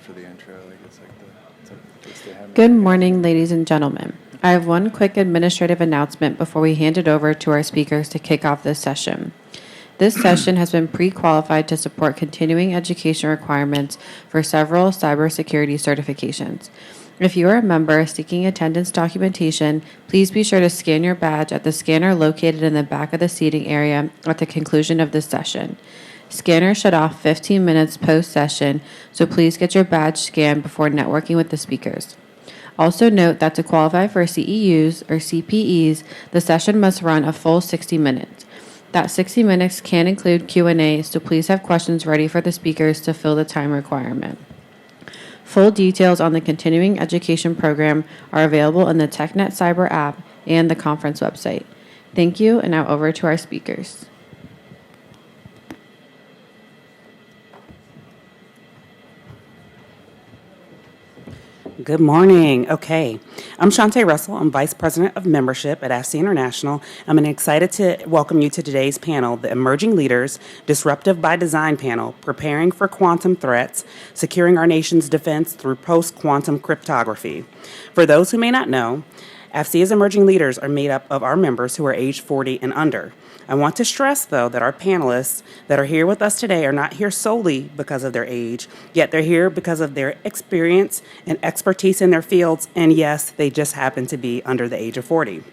after the intro. Like it's like Good morning, ladies and gentlemen. I have one quick administrative announcement before we hand it over to our speakers to kick off this session. This session has been pre-qualified to support continuing education requirements for several cybersecurity certifications. If you are a member seeking attendance documentation, please be sure to scan your badge at the scanner located in the back of the seating area at the conclusion of this session. Scanners shut off 15 minutes post-session, so please get your badge scanned before networking with the speakers. Also note that to qualify for CEUs or CPEs, the session must run a full 60 minutes. That 60 minutes can include Q&A, so please have questions ready for the speakers to fill the time requirement. Full details on the continuing education program are available in the TechNet Cyber app and the conference website. Thank you, and now over to our speakers. Good morning. Okay. I'm Shantae Russell. I'm Vice President of Membership at AFC International. I'm excited to welcome you to today's panel, the Emerging Leaders Disruptive by Design panel, Preparing for Quantum Threats, Securing Our Nation's Defense Through Post-Quantum Cryptography. For those who may not know, AFC's emerging leaders are made up of our members who are age 40 and under. I want to stress, though, that our panelists that are here with us today are not here solely because of their age, yet they're here because of their experience and expertise in their fields, and yes, they just happen to be under the age of 40.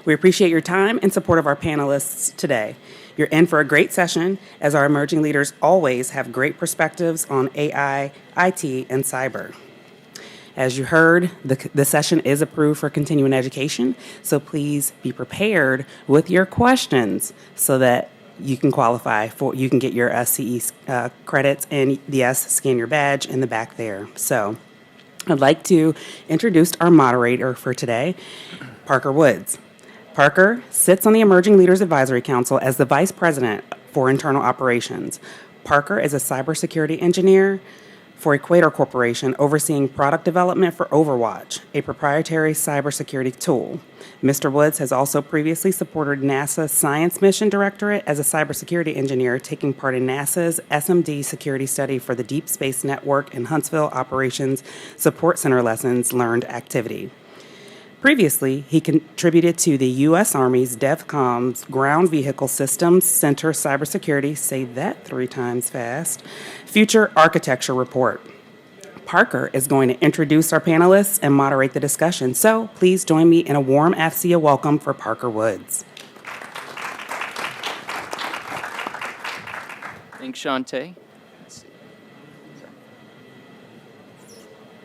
We appreciate your time and support of our panelists today. You're in for a great session, as our emerging leaders always have great perspectives on AI, IT, and cyber. As you heard, the session is approved for continuing education, so please be prepared with your questions so that you can qualify for, you can get your CE credits, and yes, scan your badge in the back there. So I'd like to introduce our moderator for today, Parker Woods. Parker sits on the Emerging Leaders Advisory Council as the Vice President for Internal Operations. Parker is a cybersecurity engineer for Equator Corporation, overseeing product development for Overwatch, a proprietary cybersecurity tool. Mr. Woods has also previously supported NASA's Science Mission Directorate as a cybersecurity engineer, taking part in NASA's SMD security study for the Deep Space Network and Huntsville Operations Support Center Lessons Learned activity. Previously, he contributed to the U.S. Army's DEVCOM's Ground Vehicle Systems Center Cybersecurity, say that 3 times fast, Future Architecture Report. Parker is going to introduce our panelists and moderate the discussion, so please join me in a warm AFCEA welcome for Parker Woods. Thanks, Shantae.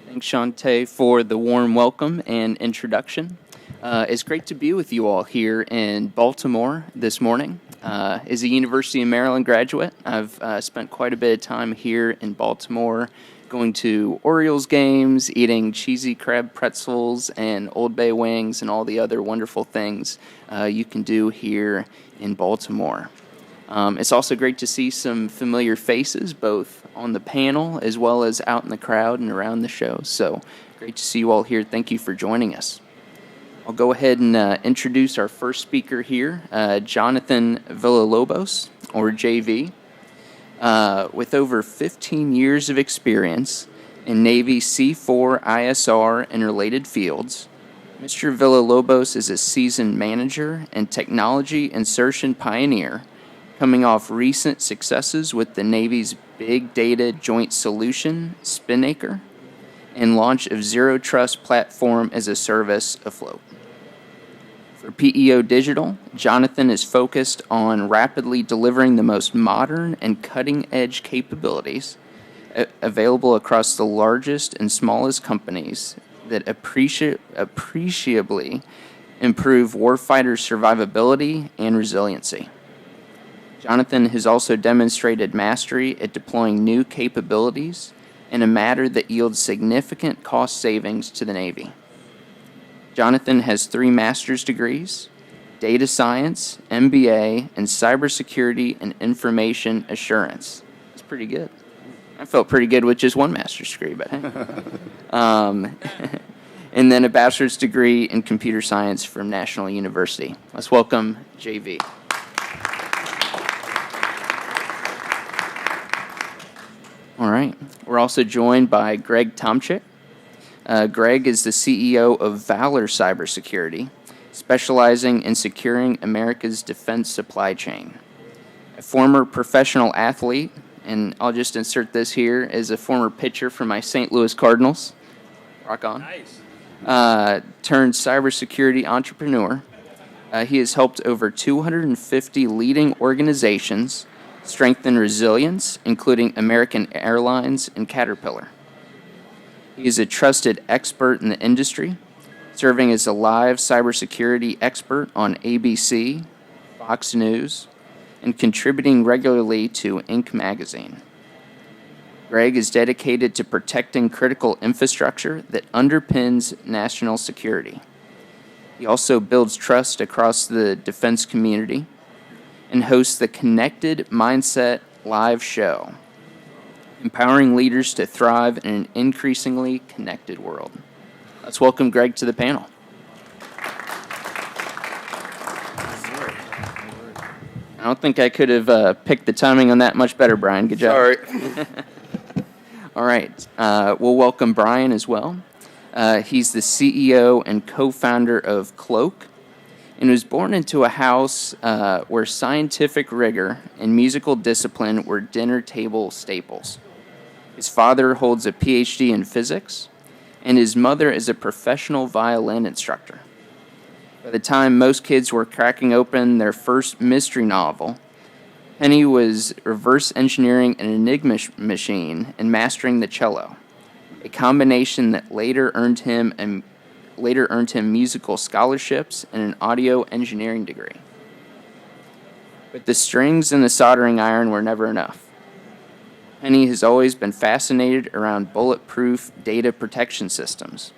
Thanks, Shantae, for the warm welcome and introduction. It's great to be with you all here in Baltimore this morning. As a University of Maryland graduate, I've spent quite a bit of time here in Baltimore, going to Orioles games, eating cheesy crab pretzels and Old Bay wings and all the other wonderful things you can do here in Baltimore. It's also great to see some familiar faces, both on the panel as well as out in the crowd and around the show. So great to see you all here. Thank you for joining us. I'll go ahead and introduce our first speaker here, Jonathan Villalobos, or JV. With over 15 years of experience in Navy C4 ISR and related fields, Mr. Villalobos is a seasoned manager and technology insertion pioneer, coming off recent successes with the Navy's Big Data Joint Solution, Spinnaker, and launch of Zero Trust Platform as a Service afloat. For PEO Digital, Jonathan is focused on rapidly delivering the most modern and cutting-edge capabilities available across the largest and smallest companies that appreciably improve warfighters' survivability and resiliency. Jonathan has also demonstrated mastery at deploying new capabilities in a manner that yields significant cost savings to the Navy. Jonathan has 3 master's degrees, data science, MBA, and cybersecurity and information assurance. That's pretty good. I felt pretty good with just 1 master's degree, but hey. And then a bachelor's degree in computer science from National University. Let's welcome JV. All right. We're also joined by Greg Tomczyk. Greg is the CEO of Valor Cybersecurity, specializing in securing America's defense supply chain. A former professional athlete, and I'll just insert this here as a former pitcher for my St. Louis Cardinals. Rock on. Nice. Turned cybersecurity entrepreneur. He has helped over 250 leading organizations strengthen resilience, including American Airlines and Caterpillar. He is a trusted expert in the industry, serving as a live cybersecurity expert on ABC, Fox News, and contributing regularly to Inc. magazine. Greg is dedicated to protecting critical infrastructure that underpins national security. He also builds trust across the defense community and hosts the Connected Mindset live show, empowering leaders to thrive in an increasingly connected world. Let's welcome Greg to the panel. I don't think I could have picked the timing on that much better, Brian. Good job. Sorry. All right. We'll welcome Brian as well. He's the CEO and co-founder of Cloak, and was born into a house where scientific rigor and musical discipline were dinner table staples. His father holds a PhD in physics, and his mother is a professional violin instructor. By the time most kids were cracking open their first mystery novel, Penny was reverse engineering an Enigma machine and mastering the cello, a combination that later earned him musical scholarships and an audio engineering degree. But the strings and the soldering iron were never enough. Penny has always been fascinated around bulletproof data protection systems.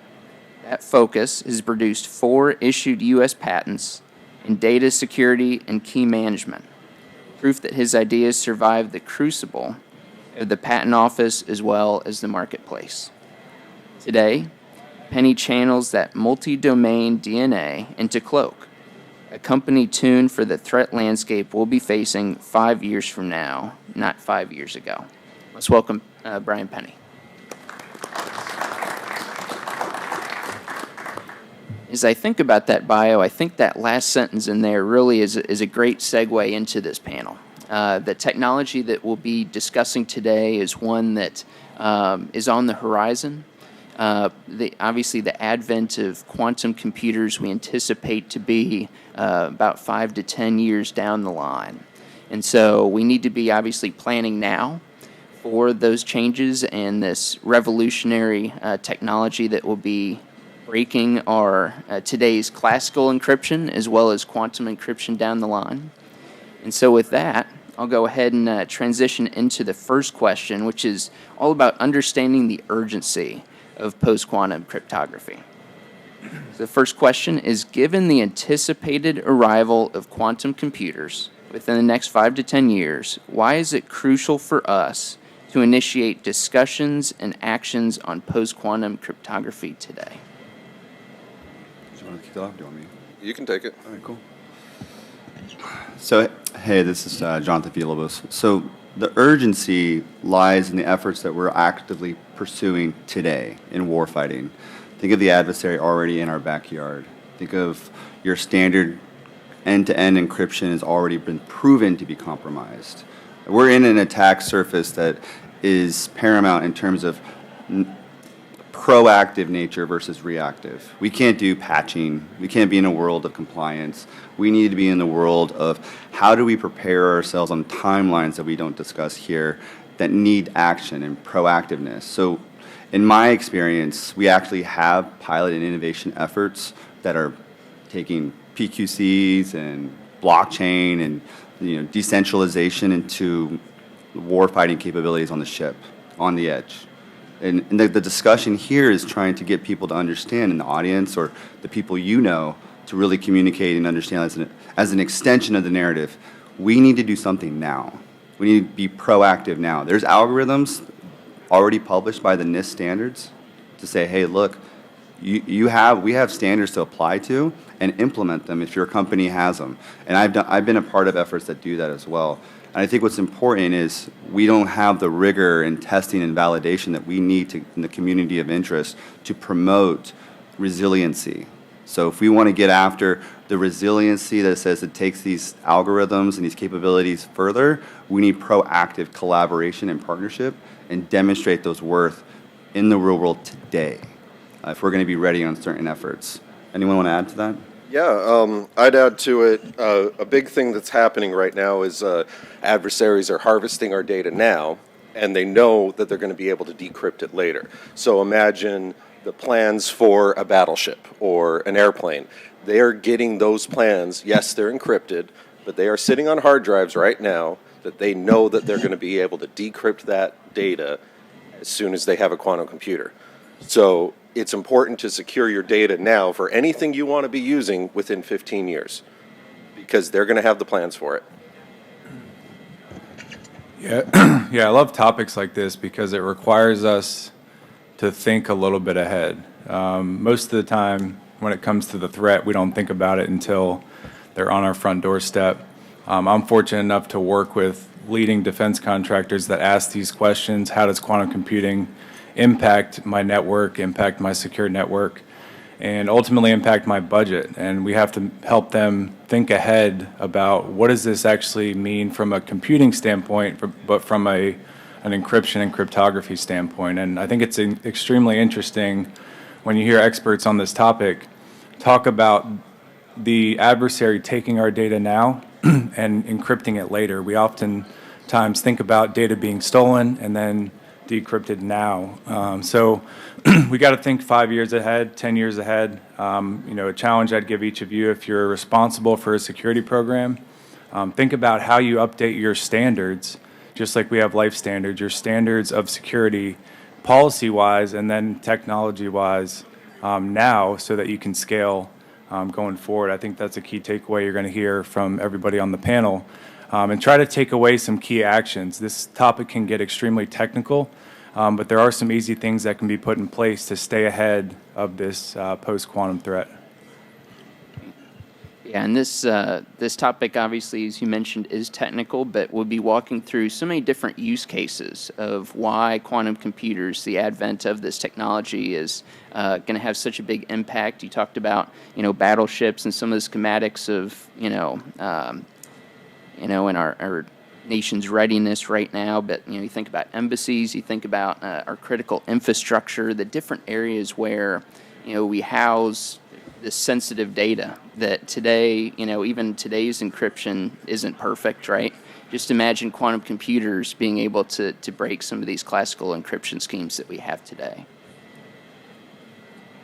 That focus has produced 4 issued U.S. patents in data security and key management, proof that his ideas survived the crucible of the patent office as well as the marketplace. Today, Penny channels that multi-domain DNA into Cloak, a company tuned for the threat landscape we'll be facing 5 years from now, not 5 years ago. Let's welcome Brian Penny. As I think about that bio, I think that last sentence in there really is a great segue into this panel. The technology that we'll be discussing today is one that is on the horizon. Obviously, the advent of quantum computers we anticipate to be about 5 to 10 years down the line. And so we need to be obviously planning now for those changes and this revolutionary technology that will be breaking our today's classical encryption as well as quantum encryption down the line. And so with that, I'll go ahead and transition into the first question, which is all about understanding the urgency of post-quantum cryptography. So the first question is, given the anticipated arrival of quantum computers within the next 5 to 10 years, why is it crucial for us to initiate discussions and actions on post-quantum cryptography today? Do you want to kick it off? Do you want me? You can take it. All right, cool. So, hey, this is Jonathan Villalobos. So the urgency lies in the efforts that we're actively pursuing today in warfighting. Think of the adversary already in our backyard. Think of your standard end-to-end encryption has already been proven to be compromised. We're in an attack surface that is paramount in terms of proactive nature versus reactive. We can't do patching. We can't be in a world of compliance. We need to be in the world of how do we prepare ourselves on timelines that we don't discuss here that need action and proactiveness. So in my experience, we actually have pilot and innovation efforts that are taking PQCs and blockchain and decentralization into warfighting capabilities on the ship, on the edge. And the discussion here is trying to get people to understand in the audience or the people to really communicate and understand as an extension of the narrative. We need to do something now. We need to be proactive now. There's algorithms already published by the NIST standards to say, hey, look, we have standards to apply to and implement them if your company has them. And I've been a part of efforts that do that as well. And I think what's important is we don't have the rigor and testing and validation that we need to, in the community of interest to promote resiliency. So if we want to get after the resiliency that says it takes these algorithms and these capabilities further, we need proactive collaboration and partnership and demonstrate those worth in the real world today if we're going to be ready on certain efforts. Anyone want to add to that? Yeah, I'd add to it, a big thing that's happening right now is adversaries are harvesting our data now, and they know that they're going to be able to decrypt it later. So imagine the plans for a battleship or an airplane. They are getting those plans, yes, they're encrypted, but they are sitting on hard drives right now that they know that they're going to be able to decrypt that data as soon as they have a quantum computer. So it's important to secure your data now for anything you want to be using within 15 years because they're going to have the plans for it. Yeah, yeah, I love topics like this because it requires us to think a little bit ahead. Most of the time, when it comes to the threat, we don't think about it until they're on our front doorstep. I'm fortunate enough to work with leading defense contractors that ask these questions. How does quantum computing impact my network, impact my secure network, and ultimately impact my budget? And we have to help them think ahead about what does this actually mean from a computing standpoint, but from an encryption and cryptography standpoint. And I think it's extremely interesting when you hear experts on this topic talk about the adversary taking our data now and encrypting it later. We oftentimes think about data being stolen and then decrypted now. So we got to think 5 years ahead, 10 years ahead. A challenge I'd give each of you, if you're responsible for a security program, think about how you update your standards, just like we have life standards, your standards of security, policy-wise and then technology-wise now, so that you can scale going forward. I think that's a key takeaway you're going to hear from everybody on the panel. And try to take away some key actions. This topic can get extremely technical, but there are some easy things that can be put in place to stay ahead of this post-quantum threat. Yeah, and this topic, obviously, as you mentioned, is technical, but we'll be walking through so many different use cases of why quantum computers, the advent of this technology, is going to have such a big impact. You talked about, battleships and some of the schematics of, in our nation's readiness right now, but you think about embassies, you think about our critical infrastructure, the different areas where we house this sensitive data that today, even today's encryption isn't perfect, right? Just imagine quantum computers being able to break some of these classical encryption schemes that we have today.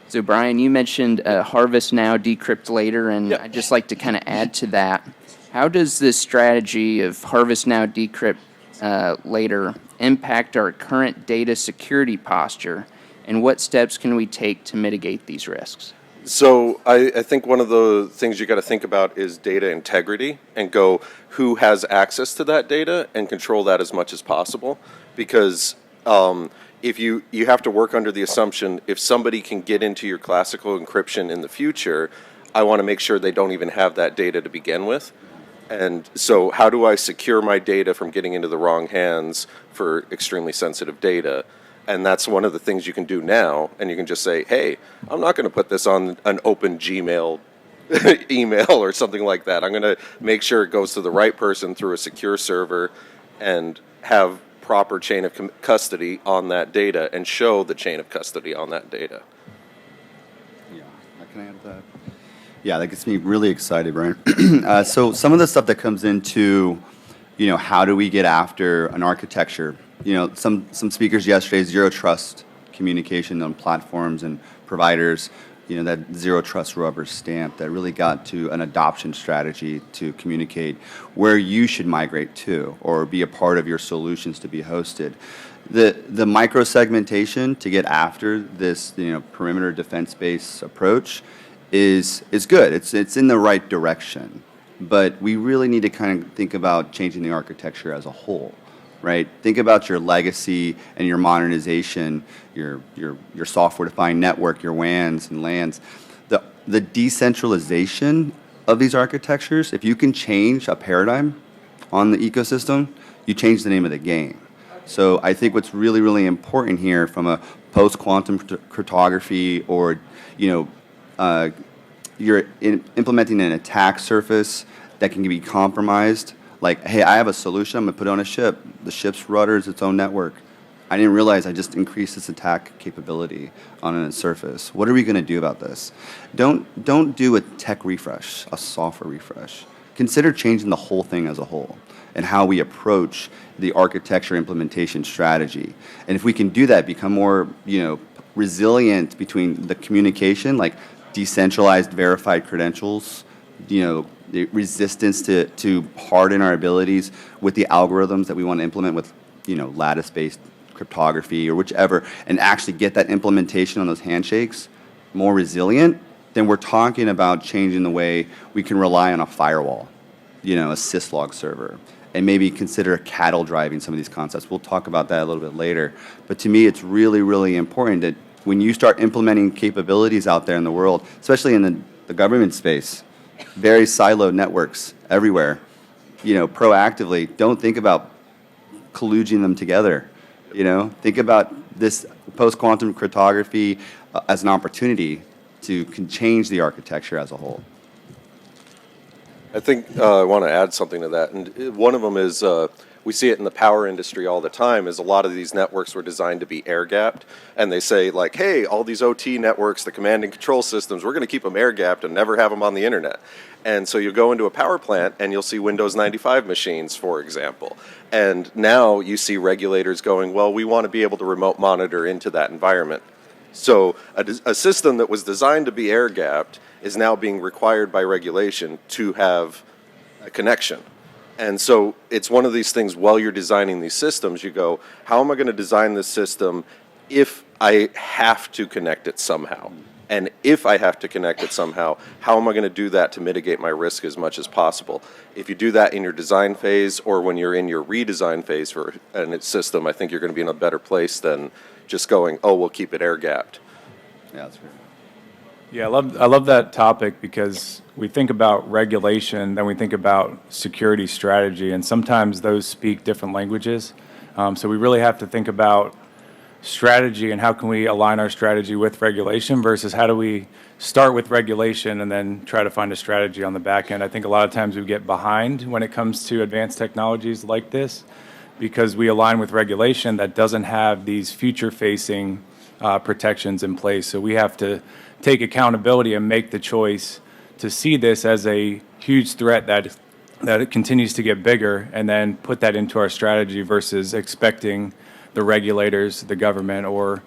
So Brian, you mentioned harvest now, decrypt later, and I'd just like to kind of add to that. How does this strategy of harvest now, decrypt later impact our current data security posture, and what steps can we take to mitigate these risks? So I think one of the things you got to think about is data integrity and go who has access to that data and control that as much as possible. Because if you have to work under the assumption if somebody can get into your classical encryption in the future, I want to make sure they don't even have that data to begin with. And so how do I secure my data from getting into the wrong hands for extremely sensitive data? And that's one of the things you can do now. And you can just say, hey, I'm not going to put this on an open Gmail email or something like that. I'm going to make sure it goes to the right person through a secure server and have proper chain of custody on that data and show the chain of custody on that data. Yeah, can I add that? Yeah, that gets me really excited, Brian. So some of the stuff that comes into, how do we get after an architecture? Some speakers yesterday, zero trust communication on platforms and providers, that zero trust rubber stamp that really got to an adoption strategy to communicate where you should migrate to or be a part of your solutions to be hosted. The micro-segmentation to get after this, perimeter defense-based approach is good. It's in the right direction. But we really need to kind of think about changing the architecture as a whole. Right? Think about your legacy and your modernization, your software-defined network, your WANs and LANs. The decentralization of these architectures, if you can change a paradigm, on the ecosystem, you change the name of the game. So I think what's really, really important here from a post-quantum cryptography or, you're implementing an attack surface that can be compromised. Like, hey, I have a solution. I'm going to put it on a ship. The ship's rudder is its own network. I didn't realize I just increased this attack capability on a surface. What are we going to do about this? Don't do a tech refresh, a software refresh. Consider changing the whole thing as a whole and how we approach the architecture implementation strategy. And if we can do that, become more, resilient between the communication, like decentralized verified credentials, the resistance to harden our abilities with the algorithms that we want to implement with, lattice-based cryptography or whichever, and actually get that implementation on those handshakes more resilient, then we're talking about changing the way we can rely on a firewall, a syslog server, and maybe consider cattle driving some of these concepts. We'll talk about that a little bit later. But to me, it's really, really important that when you start implementing capabilities out there in the world, especially in the government space, very siloed networks everywhere, proactively, don't think about colluging them together. Think about this post-quantum cryptography as an opportunity to can change the architecture as a whole. I think I want to add something to that, and one of them is we see it in the power industry all the time. Is a lot of these networks were designed to be air-gapped, and they say like, "Hey, all these OT networks, the command and control systems, we're going to keep them air-gapped and never have them on the internet." And so you go into a power plant and you'll see Windows 95 machines, for example. And now you see regulators going, "Well, we want to be able to remote monitor into that environment." So a system that was designed to be air-gapped is now being required by regulation to have a connection. And so it's one of these things, while you're designing these systems, you go, how am I going to design this system if I have to connect it somehow? And if I have to connect it somehow, how am I going to do that to mitigate my risk as much as possible? If you do that in your design phase or when you're in your redesign phase for a system, I think you're going to be in a better place than just going, oh, we'll keep it air-gapped. Yeah, that's right. Yeah, I love that topic because we think about regulation, then we think about security strategy, and sometimes those speak different languages. So we really have to think about strategy and how can we align our strategy with regulation versus how do we start with regulation and then try to find a strategy on the back end. I think a lot of times we get behind when it comes to advanced technologies like this because we align with regulation that doesn't have these future-facing protections in place. So we have to take accountability and make the choice to see this as a huge threat that it continues to get bigger and then put that into our strategy versus expecting the regulators, the government, or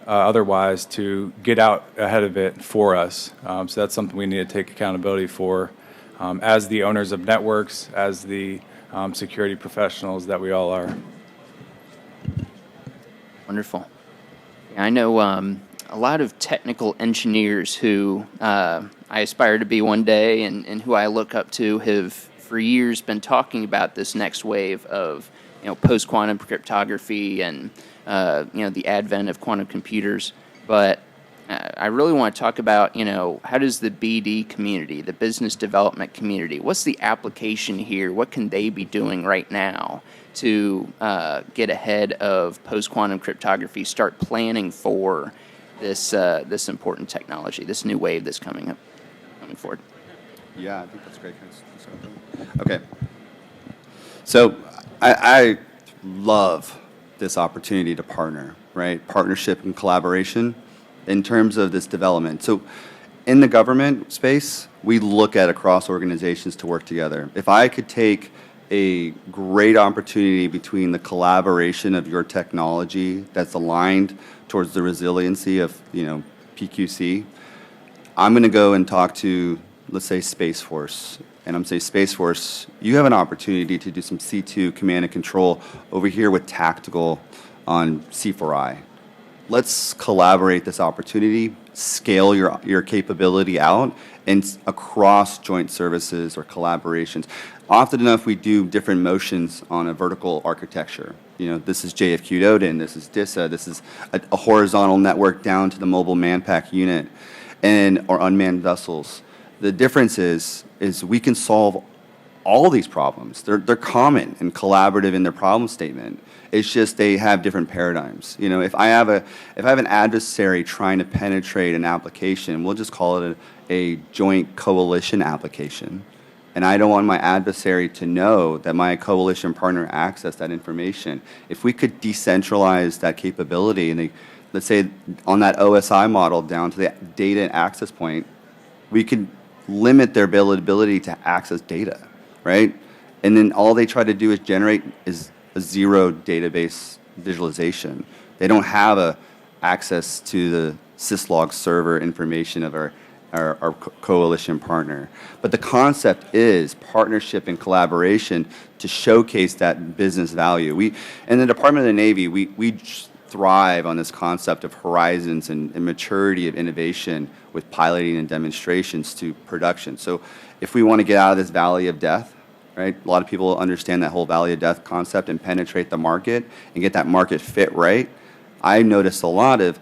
otherwise to get out ahead of it for us. So that's something we need to take accountability for as the owners of networks, as the security professionals that we all are. Wonderful. Yeah, I know a lot of technical engineers who I aspire to be one day and who I look up to have for years been talking about this next wave of post-quantum cryptography and the advent of quantum computers. But I really want to talk about how does the BD community, the business development community, what's the application here? What can they be doing right now to get ahead of post-quantum cryptography, start planning for this important technology, this new wave that's coming forward? Yeah, I think that's great. Okay. So I love this opportunity to partner, right? Partnership and collaboration in terms of this development. So in the government space, we look at across organizations to work together. If I could take a great opportunity between the collaboration of your technology that's aligned towards the resiliency of, PQC, I'm going to go and talk to, let's say, Space Force. And I'm saying, Space Force, you have an opportunity to do some C2 command and control over here with tactical on C4I. Let's collaborate this opportunity, scale your capability out, and across joint services or collaborations. Often enough, we do different motions on a vertical architecture. This is JFQ Odin, this is DISA, this is a horizontal network down to the mobile manpack unit, or unmanned vessels. The difference is we can solve all these problems. They're common and collaborative in their problem statement. It's just they have different paradigms. You know, if I have an adversary trying to penetrate an application, we'll just call it a joint coalition application. And I don't want my adversary to know that my coalition partner accessed that information. If we could decentralize that capability, and let's say on that OSI model down to the data and access point, we could limit their ability to access data, right? And then all they try to do is generate is a zero database visualization. They don't have access to the syslog server information of our coalition partner. But the concept is partnership and collaboration to showcase that business value. In the Department of the Navy, we thrive on this concept of horizons and maturity of innovation with piloting and demonstrations to production. So if we want to get out of this valley of death, right? A lot of people understand that whole valley of death concept and penetrate the market and get that market fit right. I noticed a lot of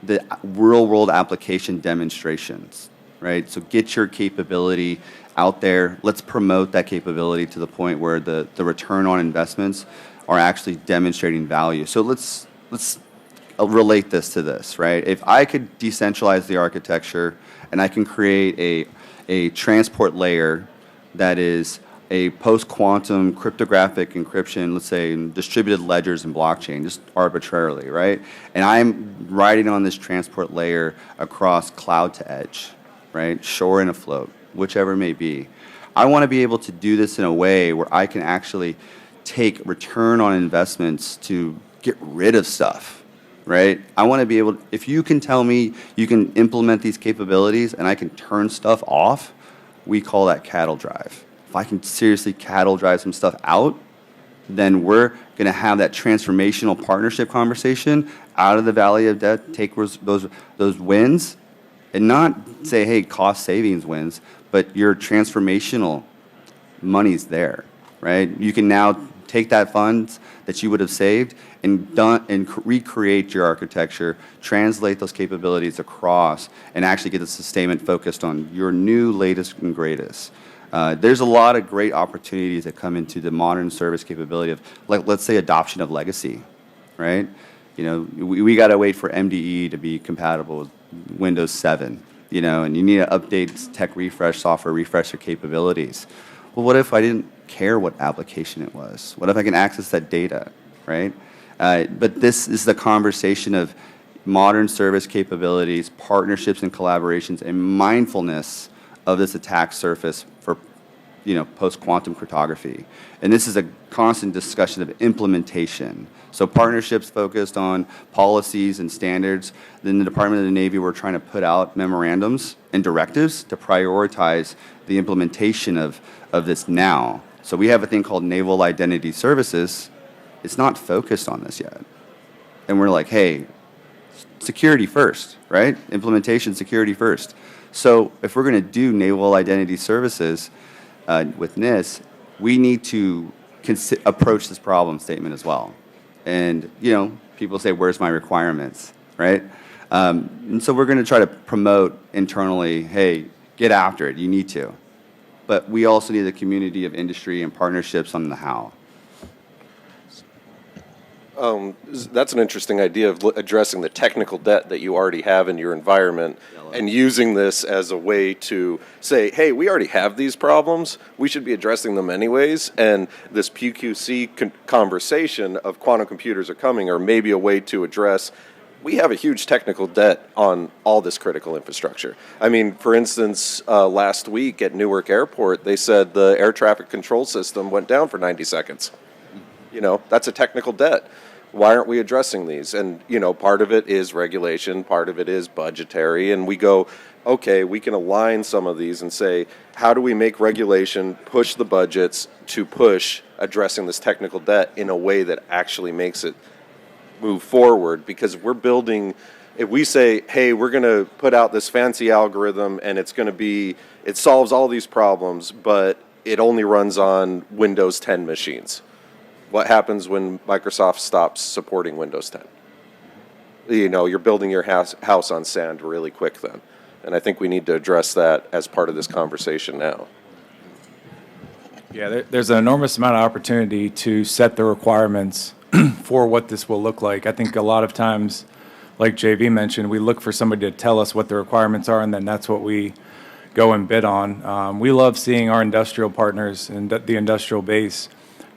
the real-world application demonstrations, right? So get your capability out there. Let's promote that capability to the point where the return on investments are actually demonstrating value. So let's relate this to this, right? If I could decentralize the architecture and I can create a transport layer that is a post-quantum cryptographic encryption, let's say in distributed ledgers and blockchain, just arbitrarily, right? And I'm riding on this transport layer across cloud to edge, right? Shore and afloat, whichever it may be. I want to be able to do this in a way where I can actually take return on investments to get rid of stuff, right? I want to be able, if you can tell me you can implement these capabilities and I can turn stuff off, we call that cattle drive. If I can seriously cattle drive some stuff out, then we're going to have that transformational partnership conversation out of the valley of death, take those wins, and not say, hey, cost savings wins, but your transformational money's there, right? You can now take that funds that you would have saved and recreate your architecture, translate those capabilities across, and actually get the sustainment focused on your new latest and greatest. There's a lot of great opportunities that come into the modern service capability of, like, let's say, adoption of legacy, right? You know, we got to wait for MDE to be compatible with Windows 7, you know, and you need to update tech refresh, software refresh your capabilities. Well, what if I didn't care what application it was? What if I can access that data, right? But this is the conversation of modern service capabilities, partnerships and collaborations, and mindfulness of this attack surface for, you know, post-quantum cryptography. And this is a constant discussion of implementation. So partnerships focused on policies and standards. Then the Department of the Navy, we're trying to put out memorandums and directives to prioritize the implementation of this now. So we have a thing called Naval Identity Services. It's not focused on this yet. And we're like, hey, security first, right? Implementation, security first. So if we're going to do Naval Identity Services with NIST, we need to approach this problem statement as well. And, you know, people say, where's my requirements, right? And so we're going to try to promote internally, hey, get after it, you need to. But we also need the community of industry and partnerships on the how. That's an interesting idea of addressing the technical debt that you already have in your environment and using this as a way to say, hey, we already have these problems. We should be addressing them anyways. And this PQC conversation of quantum computers are coming or maybe a way to address, we have a huge technical debt on all this critical infrastructure. I mean, for instance, last week at Newark Airport, they said the air traffic control system went down for 90 seconds. You know, that's a technical debt. Why aren't we addressing these? And, you know, part of it is regulation, part of it is budgetary, and we go, okay, we can align some of these and say, how do we make regulation push the budgets to push addressing this technical debt in a way that actually makes it move forward? Because we're building, if we say, hey, we're going to put out this fancy algorithm and it's going to be, it solves all these problems, but it only runs on Windows 10 machines. What happens when Microsoft stops supporting Windows 10? You know, you're building your house on sand really quick then. And I think we need to address that as part of this conversation now. Yeah, there's an enormous amount of opportunity to set the requirements for what this will look like. I think a lot of times, like JV mentioned, we look for somebody to tell us what the requirements are, and then that's what we go and bid on. We love seeing our industrial partners and the industrial base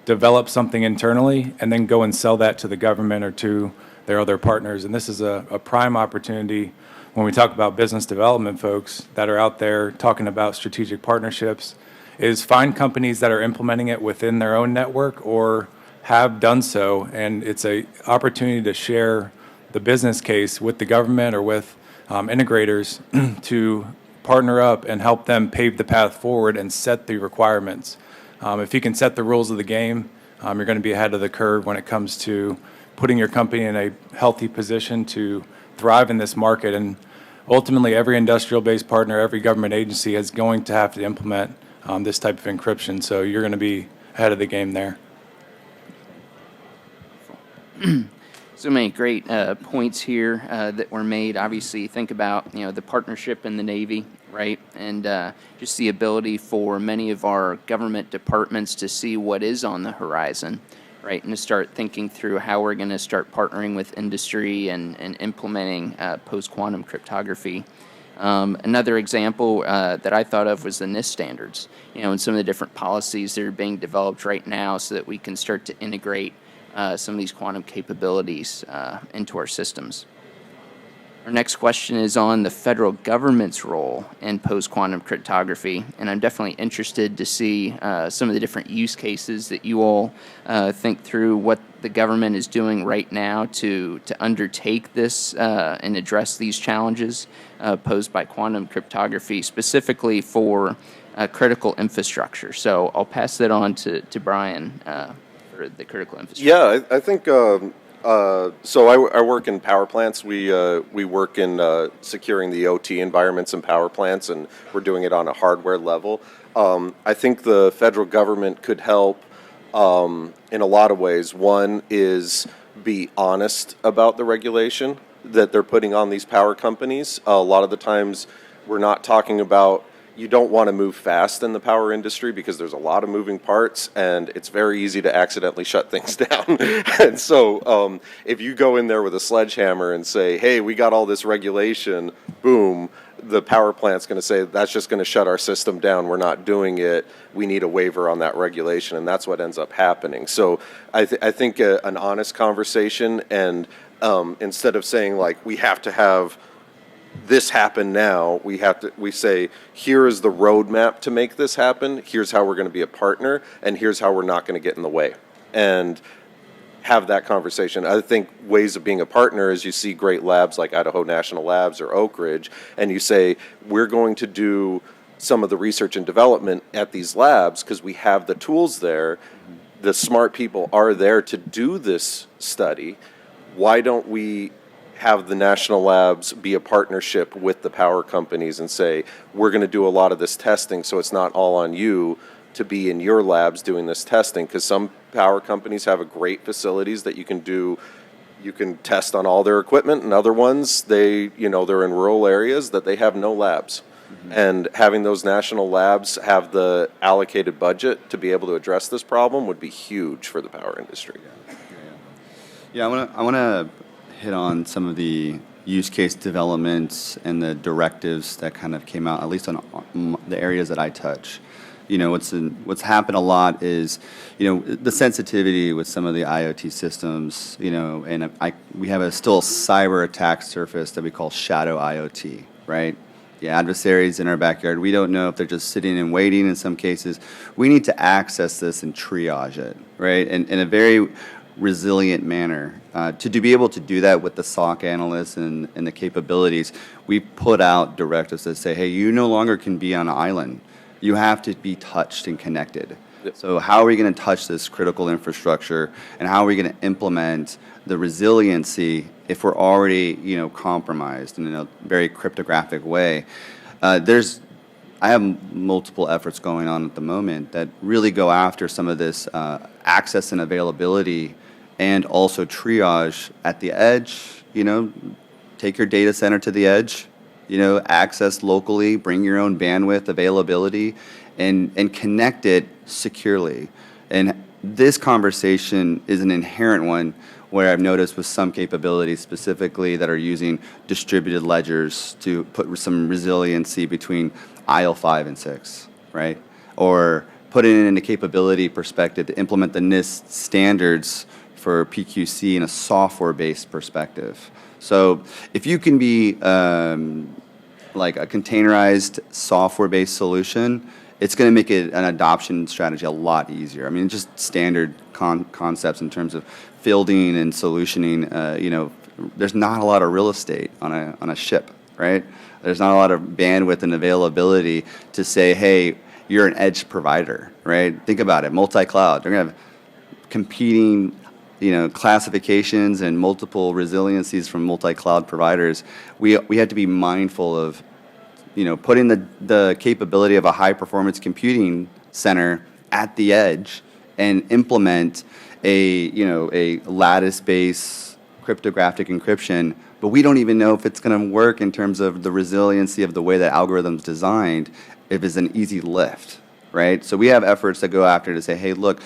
develop something internally and then go and sell that to the government or to their other partners. And this is a prime opportunity when we talk about business development folks that are out there talking about strategic partnerships, is find companies that are implementing it within their own network or have done so, and it's a opportunity to share the business case with the government or with integrators to partner up and help them pave the path forward and set the requirements. If you can set the rules of the game, you're going to be ahead of the curve when it comes to putting your company in a healthy position to thrive in this market. And ultimately, every industrial-based partner, every government agency is going to have to implement this type of encryption. So you're going to be ahead of the game there. So many great points here that were made. Obviously, think about the partnership in the Navy, right, and just the ability for many of our government departments to see what is on the horizon, right, and to start thinking through how we're going to start partnering with industry and implementing post-quantum cryptography. Another example that I thought of was the NIST standards, and some of the different policies that are being developed right now so that we can start to integrate some of these quantum capabilities into our systems. Our next question is on the federal government's role in post-quantum cryptography, and I'm definitely interested to see some of the different use cases that you all think through what the government is doing right now to undertake this and address these challenges posed by quantum cryptography, specifically for critical infrastructure. So I'll pass that on to Brian. The critical infrastructure. Yeah, I think so. I work in power plants. We work in securing the OT environments in power plants, and we're doing it on a hardware level. I think the federal government could help in a lot of ways. One is be honest about the regulation that they're putting on these power companies. A lot of the times we're not talking about. You don't want to move fast in the power industry because there's a lot of moving parts, and it's very easy to accidentally shut things down. And so if you go in there with a sledgehammer and say, hey, we got all this regulation, boom, the power plant's going to say, that's just going to shut our system down. We're not doing it. We need a waiver on that regulation, and that's what ends up happening. So I think an honest conversation, and instead of saying, like, we have to have this happen now, we say, here is the roadmap to make this happen, here's how we're going to be a partner, and here's how we're not going to get in the way, and have that conversation. I think ways of being a partner is you see great labs like Idaho National Labs or Oak Ridge, and you say, we're going to do some of the research and development at these labs because we have the tools there, the smart people are there to do this study. Why don't we have the national labs be a partnership with the power companies and say, we're going to do a lot of this testing, so it's not all on you to be in your labs doing this testing, because some power companies have a great facilities that you can test on all their equipment, and other ones, they're in rural areas that they have no labs. Mm-hmm. And having those national labs have the allocated budget to be able to address this problem would be huge for the power industry. Yeah, I want to hit on some of the use case developments and the directives that kind of came out, at least on the areas that I touch. What's happened a lot is, the sensitivity with some of the IoT systems, and we have still a cyber attack surface that we call shadow IoT, right? The adversaries in our backyard, we don't know if they're just sitting and waiting in some cases. We need to access this and triage it, right? And in a very resilient manner. To be able to do that with the SOC analysts and the capabilities, we put out directives that say, hey, you no longer can be on an island. You have to be touched and connected. Yep. So how are we going to touch this critical infrastructure, and how are we going to implement the resiliency if we're already, compromised in a very cryptographic way? I have multiple efforts going on at the moment that really go after some of this access and availability, and also triage at the edge. Take your data center to the edge, access locally, bring your own bandwidth availability, and connect it securely. And this conversation is an inherent one where I've noticed with some capabilities specifically that are using distributed ledgers to put some resiliency between IL5 and 6, right? Or putting it in a capability perspective to implement the NIST standards for PQC in a software-based perspective. So if you can be like a containerized software-based solution, it's going to make it an adoption strategy a lot easier. I mean, just standard concepts in terms of fielding and solutioning. There's not a lot of real estate on a ship, right? There's not a lot of bandwidth and availability to say, hey, you're an edge provider, right? Think about it, multi-cloud. They're going to have competing, classifications and multiple resiliencies from multi-cloud providers. We have to be mindful of, putting the capability of a high-performance computing center at the edge and implement a lattice-based cryptographic encryption, but we don't even know if it's going to work in terms of the resiliency of the way that algorithm's designed, if it's an easy lift, right? So we have efforts that go after to say, hey, look,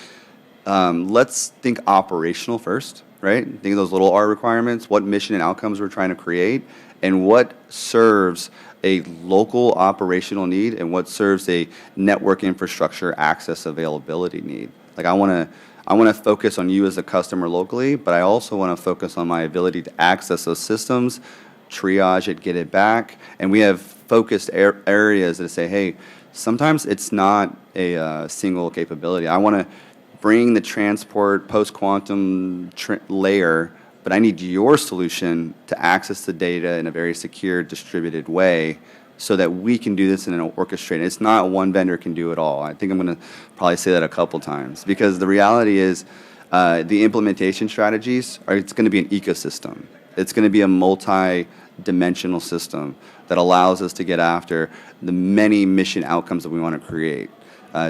let's think operational first, right? Think of those little R requirements, what mission and outcomes we're trying to create, and what serves a local operational need and what serves a network infrastructure access availability need. Like I want to focus on you as a customer locally, but I also want to focus on my ability to access those systems, triage it, get it back, and we have focused areas that say, hey, sometimes it's not a single capability. I want to bring the transport post-quantum layer, but I need your solution to access the data in a very secure, distributed way so that we can do this in an orchestrated. It's not one vendor can do it all. I think I'm going to probably say that a couple times because the reality is the implementation strategies it's going to be an ecosystem. It's going to be a multi-dimensional system that allows us to get after the many mission outcomes that we want to create.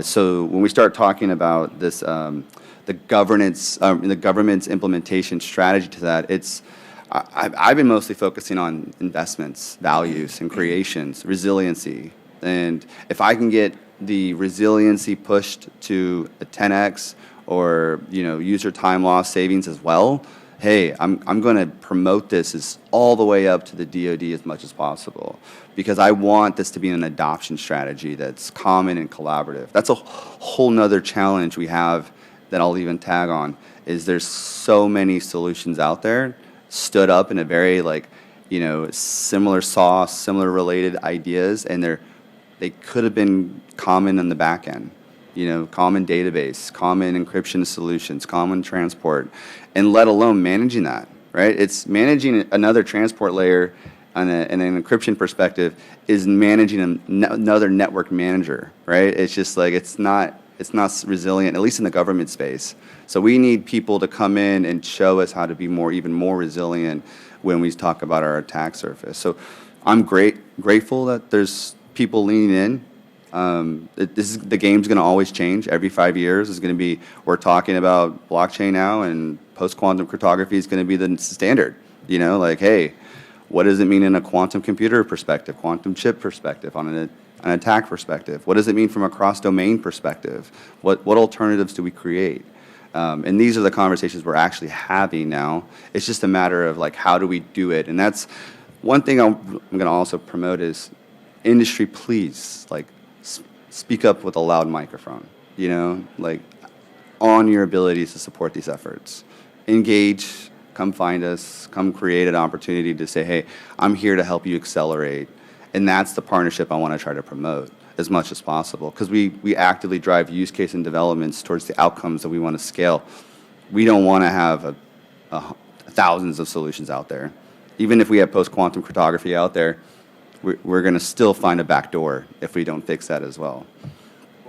So when we start talking about this, the government's implementation strategy to that, I've been mostly focusing on investments, values, and creations, resiliency. And if I can get the resiliency pushed to a 10x or user time loss savings as well, hey, I'm going to promote this all the way up to the DoD as much as possible because I want this to be an adoption strategy that's common and collaborative. That's a whole nother challenge we have that I'll even tag on is there's so many solutions out there stood up in a very similar sauce, similar related ideas, and they could have been common on the back end. Common database, common encryption solutions, common transport, and let alone managing that, right? It's managing another transport layer on an encryption perspective is managing another network manager, right? It's just like it's not resilient, at least in the government space. So we need people to come in and show us how to be even more resilient when we talk about our attack surface. So I'm grateful that there's people leaning in. The game's going to always change. Every 5 years is going to be, we're talking about blockchain now, and post-quantum cryptography is going to be the standard. Hey, what does it mean in a quantum computer perspective, quantum chip perspective, on an attack perspective? What does it mean from a cross-domain perspective? What alternatives do we create? And these are the conversations we're actually having now. It's just a matter of how do we do it? And that's one thing I'm going to also promote is industry, please, speak up with a loud microphone, on your abilities to support these efforts. Engage, come find us, come create an opportunity to say, hey, I'm here to help you accelerate. And that's the partnership I want to try to promote as much as possible because we actively drive use case and developments towards the outcomes that we want to scale. We don't want to have thousands of solutions out there. Even if we have post-quantum cryptography out there, we're going to still find a backdoor if we don't fix that as well.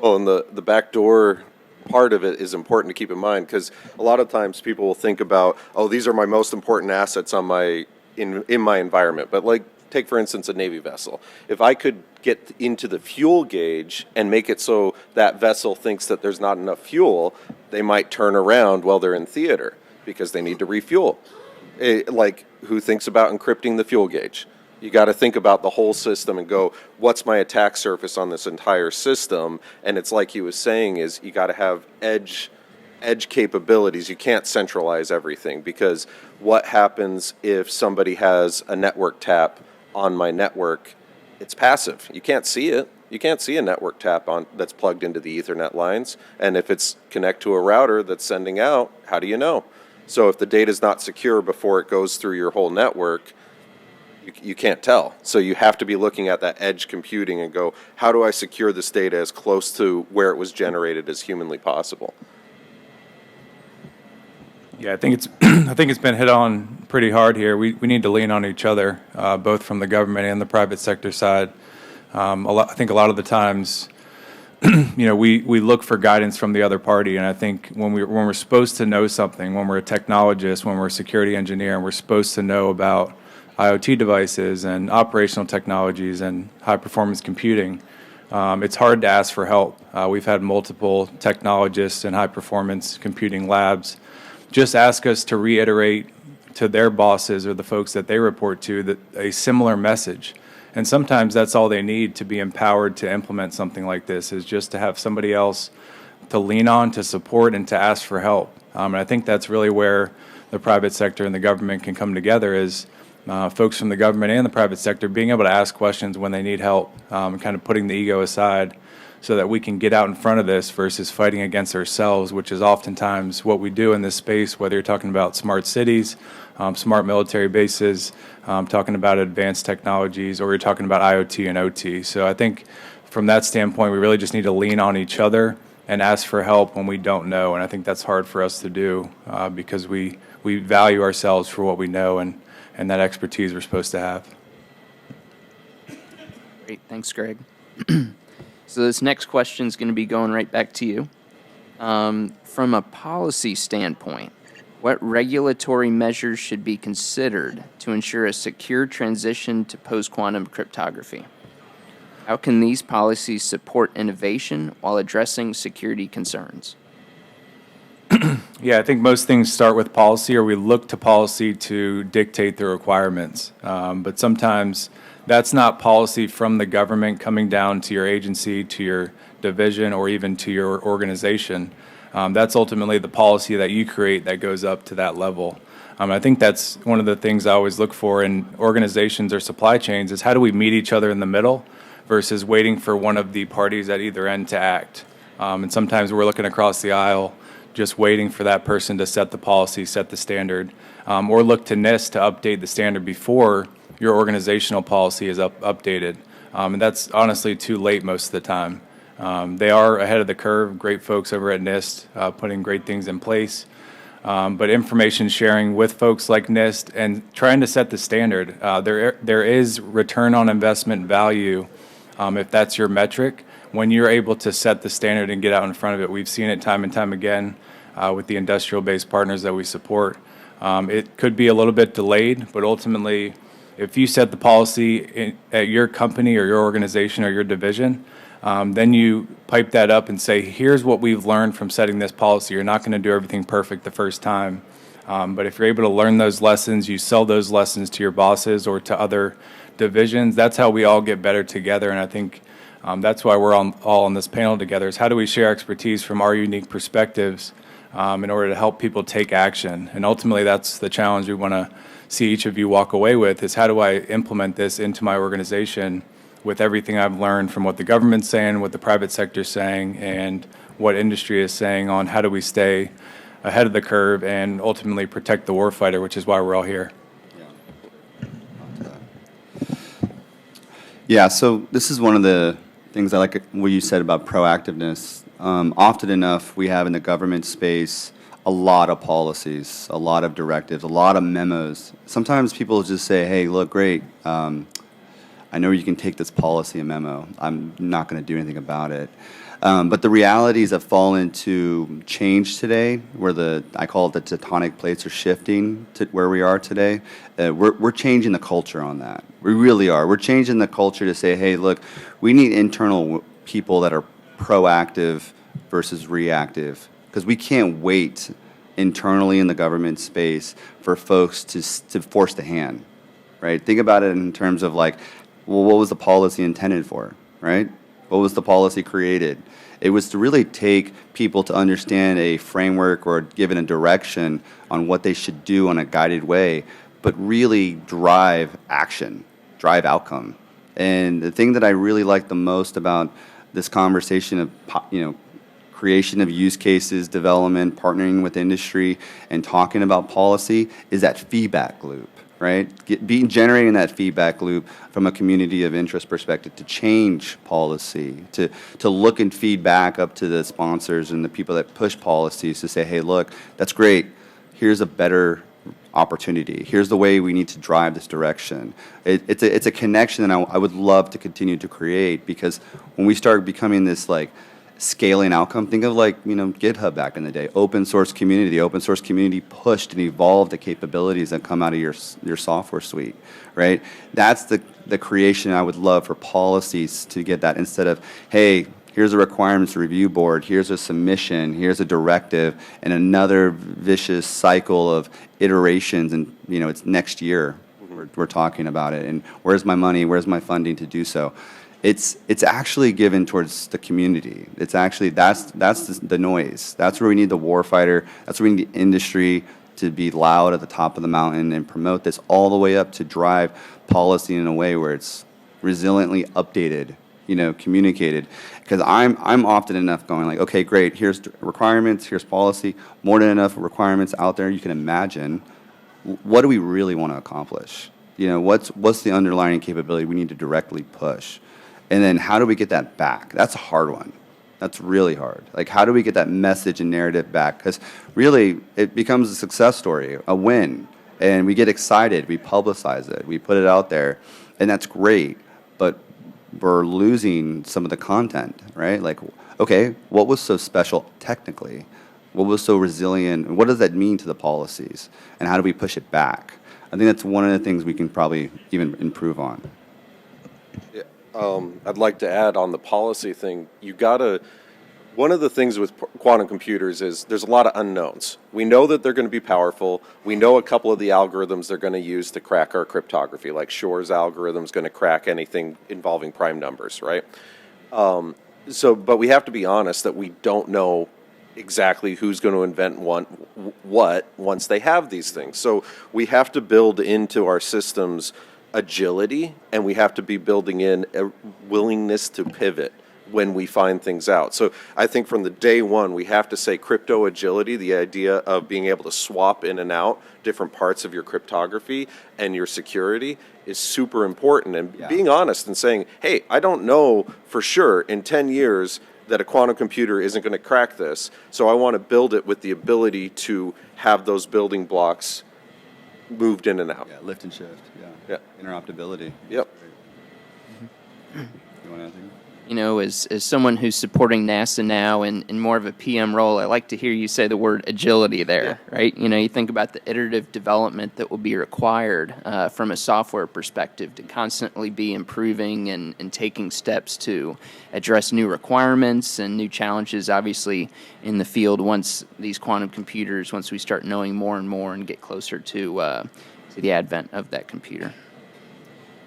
Well, and the backdoor part of it is important to keep in mind because a lot of times people will think about, these are my most important assets on in my environment. But take, for instance, a Navy vessel. If I could get into the fuel gauge and make it so that vessel thinks that there's not enough fuel, they might turn around while they're in theater because they need to refuel. Who thinks about encrypting the fuel gauge? You got to think about the whole system and go, what's my attack surface on this entire system? And it's like he was saying, is you got to have edge capabilities. You can't centralize everything, because what happens if somebody has a network tap on my network? It's passive. You can't see it. You can't see a network tap on that's plugged into the Ethernet lines. And if it's connect to a router that's sending out, how do you know? So if the data is not secure before it goes through your whole network, you can't tell. So you have to be looking at that edge computing and go, how do I secure this data as close to where it was generated as humanly possible? Yeah, I think it's been hit on pretty hard here. We need to lean on each other, both from the government and the private sector side. I think a lot of the times, we look for guidance from the other party, and I think when we're supposed to know something, when we're a technologist, when we're a security engineer, and we're supposed to know about IoT devices and operational technologies and high-performance computing, it's hard to ask for help. We've had multiple technologists in high-performance computing labs just ask us to reiterate to their bosses or the folks that they report to that a similar message. And sometimes that's all they need to be empowered to implement something like this, is just to have somebody else to lean on, to support, and to ask for help. And I think that's really where the private sector and the government can come together, is folks from the government and the private sector being able to ask questions when they need help, kind of putting the ego aside so that we can get out in front of this versus fighting against ourselves, which is oftentimes what we do in this space, whether you're talking about smart cities, smart military bases, talking about advanced technologies, or you're talking about IoT and OT. So I think from that standpoint, we really just need to lean on each other and ask for help when we don't know. And I think that's hard for us to do because we value ourselves for what we know and that expertise we're supposed to have. Great. Thanks, Greg. So this next question is going to be going right back to you. From a policy standpoint, what regulatory measures should be considered to ensure a secure transition to post-quantum cryptography? How can these policies support innovation while addressing security concerns? Yeah, I think most things start with policy, or we look to policy to dictate the requirements. But sometimes that's not policy from the government coming down to your agency, to your division, or even to your organization. That's ultimately the policy that you create that goes up to that level. I think that's one of the things I always look for in organizations or supply chains, is how do we meet each other in the middle versus waiting for one of the parties at either end to act. And sometimes we're looking across the aisle just waiting for that person to set the policy, set the standard, or look to NIST to update the standard before your organizational policy is updated. And that's honestly too late most of the time. They are ahead of the curve, great folks over at NIST, putting great things in place. But information sharing with folks like NIST and trying to set the standard. There is return on investment value, if that's your metric, when you're able to set the standard and get out in front of it. We've seen it time and time again with the industrial-based partners that we support. It could be a little bit delayed, but ultimately, if you set the policy at your company or your organization or your division, then you pipe that up and say, here's what we've learned from setting this policy. You're not going to do everything perfect the first time. But if you're able to learn those lessons, you sell those lessons to your bosses or to other divisions. That's how we all get better together. And I think that's why we're all on this panel together, is how do we share expertise from our unique perspectives in order to help people take action. And ultimately, that's the challenge we want to see each of you walk away with, is how do I implement this into my organization with everything I've learned from what the government's saying, what the private sector's saying, and what industry is saying on how do we stay ahead of the curve and ultimately protect the warfighter, which is why we're all here. Yeah, so this is one of the things I like what you said about proactiveness. Often enough, we have in the government space a lot of policies, a lot of directives, a lot of memos. Sometimes people just say, hey, look, great, I know you can take this policy and memo. I'm not going to do anything about it. But the realities that fall into change today, where I call it the tectonic plates are shifting to where we are today, we're changing the culture on that. We really are. We're changing the culture to say, hey, look, we need internal people that are proactive versus reactive, because we can't wait internally in the government space for folks to force the hand. right? Think about it in terms of like, well, what was the policy intended for, right? What was the policy created? It was to really take people to understand a framework or given a direction on what they should do in a guided way, but really drive action, drive outcome. And the thing that I really like the most about this conversation of, creation of use cases, development, partnering with industry, and talking about policy is that feedback loop, right? Generating that feedback loop from a community of interest perspective to change policy, to look and feed back up to the sponsors and the people that push policies to say, hey, look, that's great. Here's a better opportunity. Here's the way we need to drive this direction. It's a connection that I would love to continue to create, because when we start becoming this like scaling outcome, think of like, GitHub back in the day, open source community. The open source community pushed and evolved the capabilities that come out of your software suite, right? That's the creation I would love for policies to get that, instead of, hey, here's a requirements review board, here's a submission, here's a directive, and another vicious cycle of iterations, and it's next year we're talking about it, and where's my money, where's my funding to do so? It's actually given towards the community. It's actually, that's the noise. That's where we need the warfighter, that's where we need the industry to be loud at the top of the mountain and promote this all the way up to drive policy in a way where it's resiliently updated, communicated. Because I'm often enough going like, okay, great, here's requirements, here's policy, more than enough requirements out there. You can imagine, what do we really want to accomplish? What's the underlying capability we need to directly push? And then how do we get that back? That's a hard one. That's really hard. Like, how do we get that message and narrative back? Because really, it becomes a success story, a win. And we get excited, we publicize it, we put it out there, and that's great. But we're losing some of the content, right? Like, okay, what was so special technically? What was so resilient? What does that mean to the policies? And how do we push it back? I think that's one of the things we can probably even improve on. Yeah. I'd like to add on the policy thing, one of the things with quantum computers is there's a lot of unknowns. We know that they're going to be powerful. We know a couple of the algorithms they're going to use to crack our cryptography, like Shor's algorithm is going to crack anything involving prime numbers, right? But we have to be honest that we don't know exactly who's going to invent what once they have these things. So we have to build into our systems agility, and we have to be building in a willingness to pivot when we find things out. So I think from the day one, we have to say crypto agility, the idea of being able to swap in and out different parts of your cryptography and your security is super important. And being honest and saying, hey, I don't know for sure in 10 years that a quantum computer isn't going to crack this, so I want to build it with the ability to have those building blocks moved in and out. Yeah, lift and shift. Yeah. Interoperability. Yep. You want anything? As someone who's supporting NASA now in more of a PM role, I like to hear you say the word agility there, right? You think about the iterative development that will be required from a software perspective to constantly be improving and taking steps to address new requirements and new challenges, obviously, in the field once we start knowing more and more and get closer to the advent of that computer.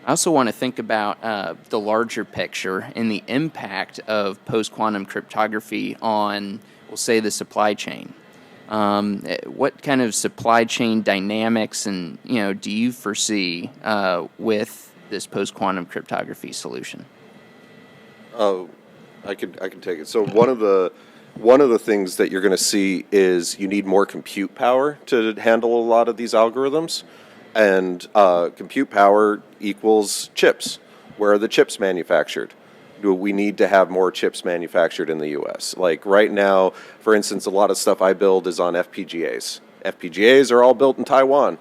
I also want to think about the larger picture and the impact of post-quantum cryptography on, we'll say, the supply chain. What kind of supply chain dynamics and do you foresee with this post-quantum cryptography solution? Oh, I can take it. So one of the things that you're going to see is you need more compute power to handle a lot of these algorithms. And compute power equals chips. Where are the chips manufactured? Do we need to have more chips manufactured in the U.S.? Like right now, for instance, a lot of stuff I build is on FPGAs. FPGAs are all built in Taiwan.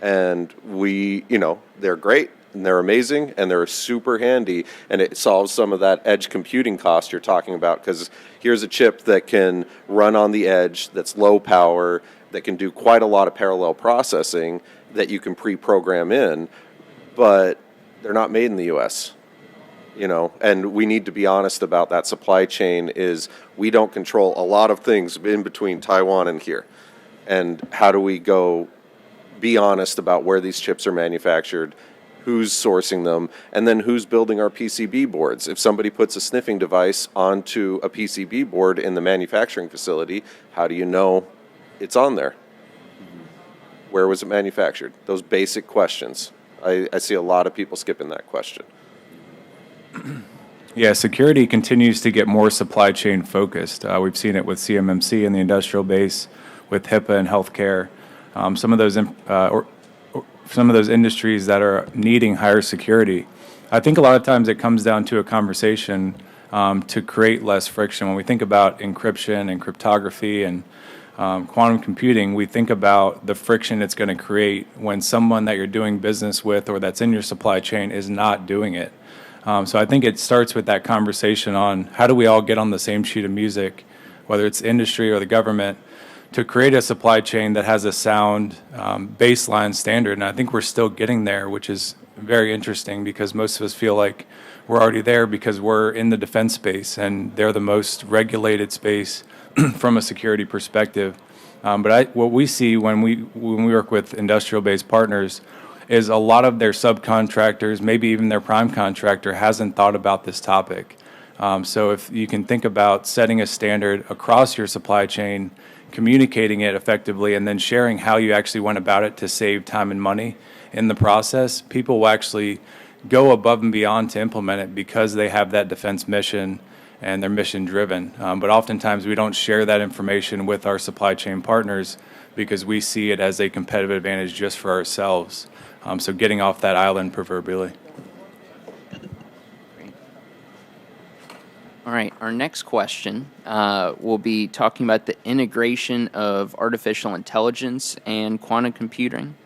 And they're great, and they're amazing, and they're super handy, and it solves some of that edge computing cost you're talking about, because here's a chip that can run on the edge, that's low power, that can do quite a lot of parallel processing, that you can pre-program in, but they're not made in the U.S., and we need to be honest about that supply chain. Is we don't control a lot of things in between Taiwan and here, and how do we go be honest about where these chips are manufactured, who's sourcing them, and then who's building our PCB boards. If somebody puts a sniffing device onto a PCB board in the manufacturing facility, how do you know it's on there? Where was it manufactured? Those basic questions. I see a lot of people skipping that question. Yeah, security continues to get more supply chain focused. We've seen it with CMMC in the industrial base, with HIPAA and healthcare. Some of those industries that are needing higher security. I think a lot of times it comes down to a conversation to create less friction. When we think about encryption and cryptography and quantum computing, we think about the friction it's going to create when someone that you're doing business with or that's in your supply chain is not doing it. So I think it starts with that conversation on how do we all get on the same sheet of music, whether it's industry or the government, to create a supply chain that has a sound baseline standard. And I think we're still getting there, which is very interesting because most of us feel like we're already there because we're in the defense space and they're the most regulated space from a security perspective. But what we see when we work with industrial-based partners is a lot of their subcontractors, maybe even their prime contractor, hasn't thought about this topic. So if you can think about setting a standard across your supply chain, communicating it effectively, and then sharing how you actually went about it to save time and money in the process, people will actually go above and beyond to implement it because they have that defense mission and they're mission driven. But oftentimes we don't share that information with our supply chain partners because we see it as a competitive advantage just for ourselves. So getting off that island proverbially. All right, our next question will be talking about the integration of artificial intelligence and quantum computing.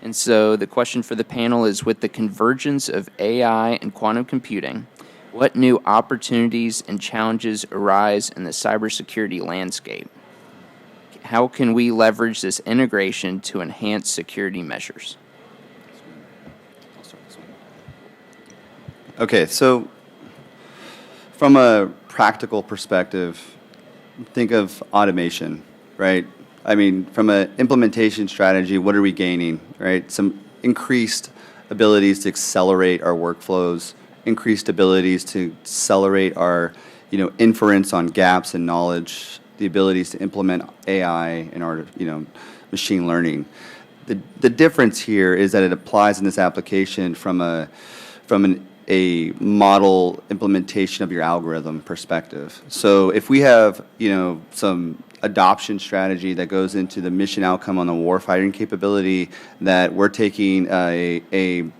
And so the question for the panel is, with the convergence of AI and quantum computing, what new opportunities and challenges arise in the cybersecurity landscape? How can we leverage this integration to enhance security measures? Okay, so from a practical perspective, think of automation, right? I mean, from an implementation strategy, what are we gaining, right? Some increased abilities to accelerate our workflows, increased abilities to accelerate our, inference on gaps in knowledge, the abilities to implement AI and our, machine learning. The difference here is that it applies in this application from a model implementation of your algorithm perspective. So if we have, some adoption strategy that goes into the mission outcome on the warfighting capability, that we're taking an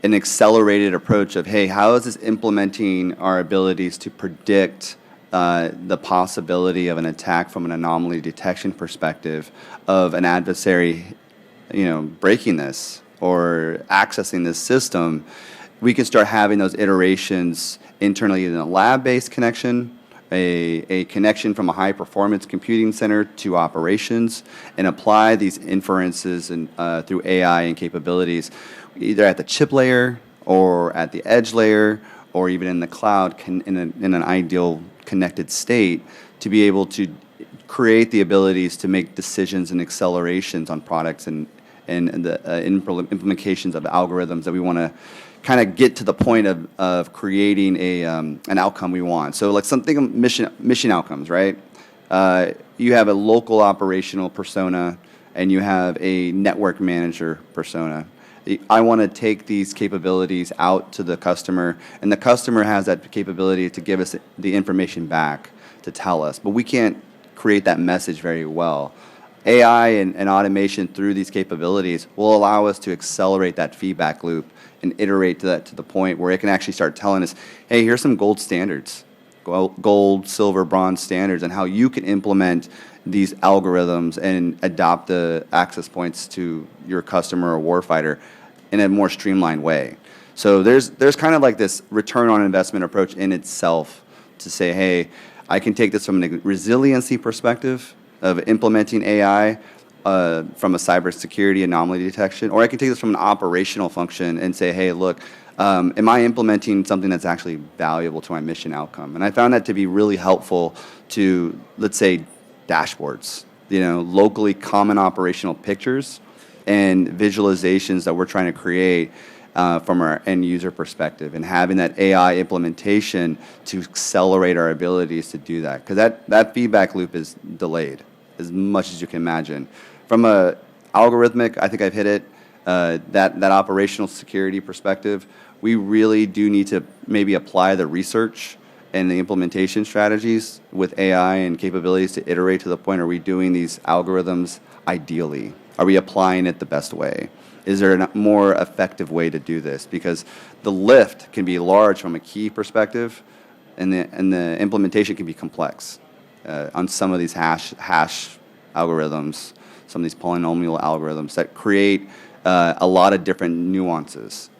accelerated approach of, hey, how is this implementing our abilities to predict the possibility of an attack from an anomaly detection perspective of an adversary, breaking this or accessing this system. We can start having those iterations internally in a lab-based connection, a connection from a high-performance computing center to operations, and apply these inferences through AI and capabilities, either at the chip layer or at the edge layer or even in the cloud in an ideal connected state, to be able to create the abilities to make decisions and accelerations on products and the implementations of algorithms that we want to kind of get to the point of creating an outcome we want. So like something mission outcomes, right? You have a local operational persona and you have a network manager persona. I want to take these capabilities out to the customer, and the customer has that capability to give us the information back to tell us, but we can't create that message very well. AI and automation through these capabilities will allow us to accelerate that feedback loop and iterate to the point where it can actually start telling us, hey, here's some gold standards, gold, silver, bronze standards, and how you can implement these algorithms and adopt the access points to your customer or warfighter in a more streamlined way. So there's kind of like this return on investment approach in itself to say, hey, I can take this from a resiliency perspective of implementing AI from a cybersecurity anomaly detection, or I can take this from an operational function and say, hey, look, am I implementing something that's actually valuable to my mission outcome? And I found that to be really helpful to, let's say, dashboards, locally common operational pictures and visualizations that we're trying to create from our end user perspective, and having that AI implementation to accelerate our abilities to do that. Because that feedback loop is delayed as much as you can imagine. From a algorithmic, I think I've hit it, that operational security perspective, we really do need to maybe apply the research and the implementation strategies with AI and capabilities to iterate to the point, are we doing these algorithms ideally? Are we applying it the best way? Is there a more effective way to do this? Because the lift can be large from a key perspective, and the implementation can be complex on some of these hash algorithms, some of these polynomial algorithms that create a lot of different nuances.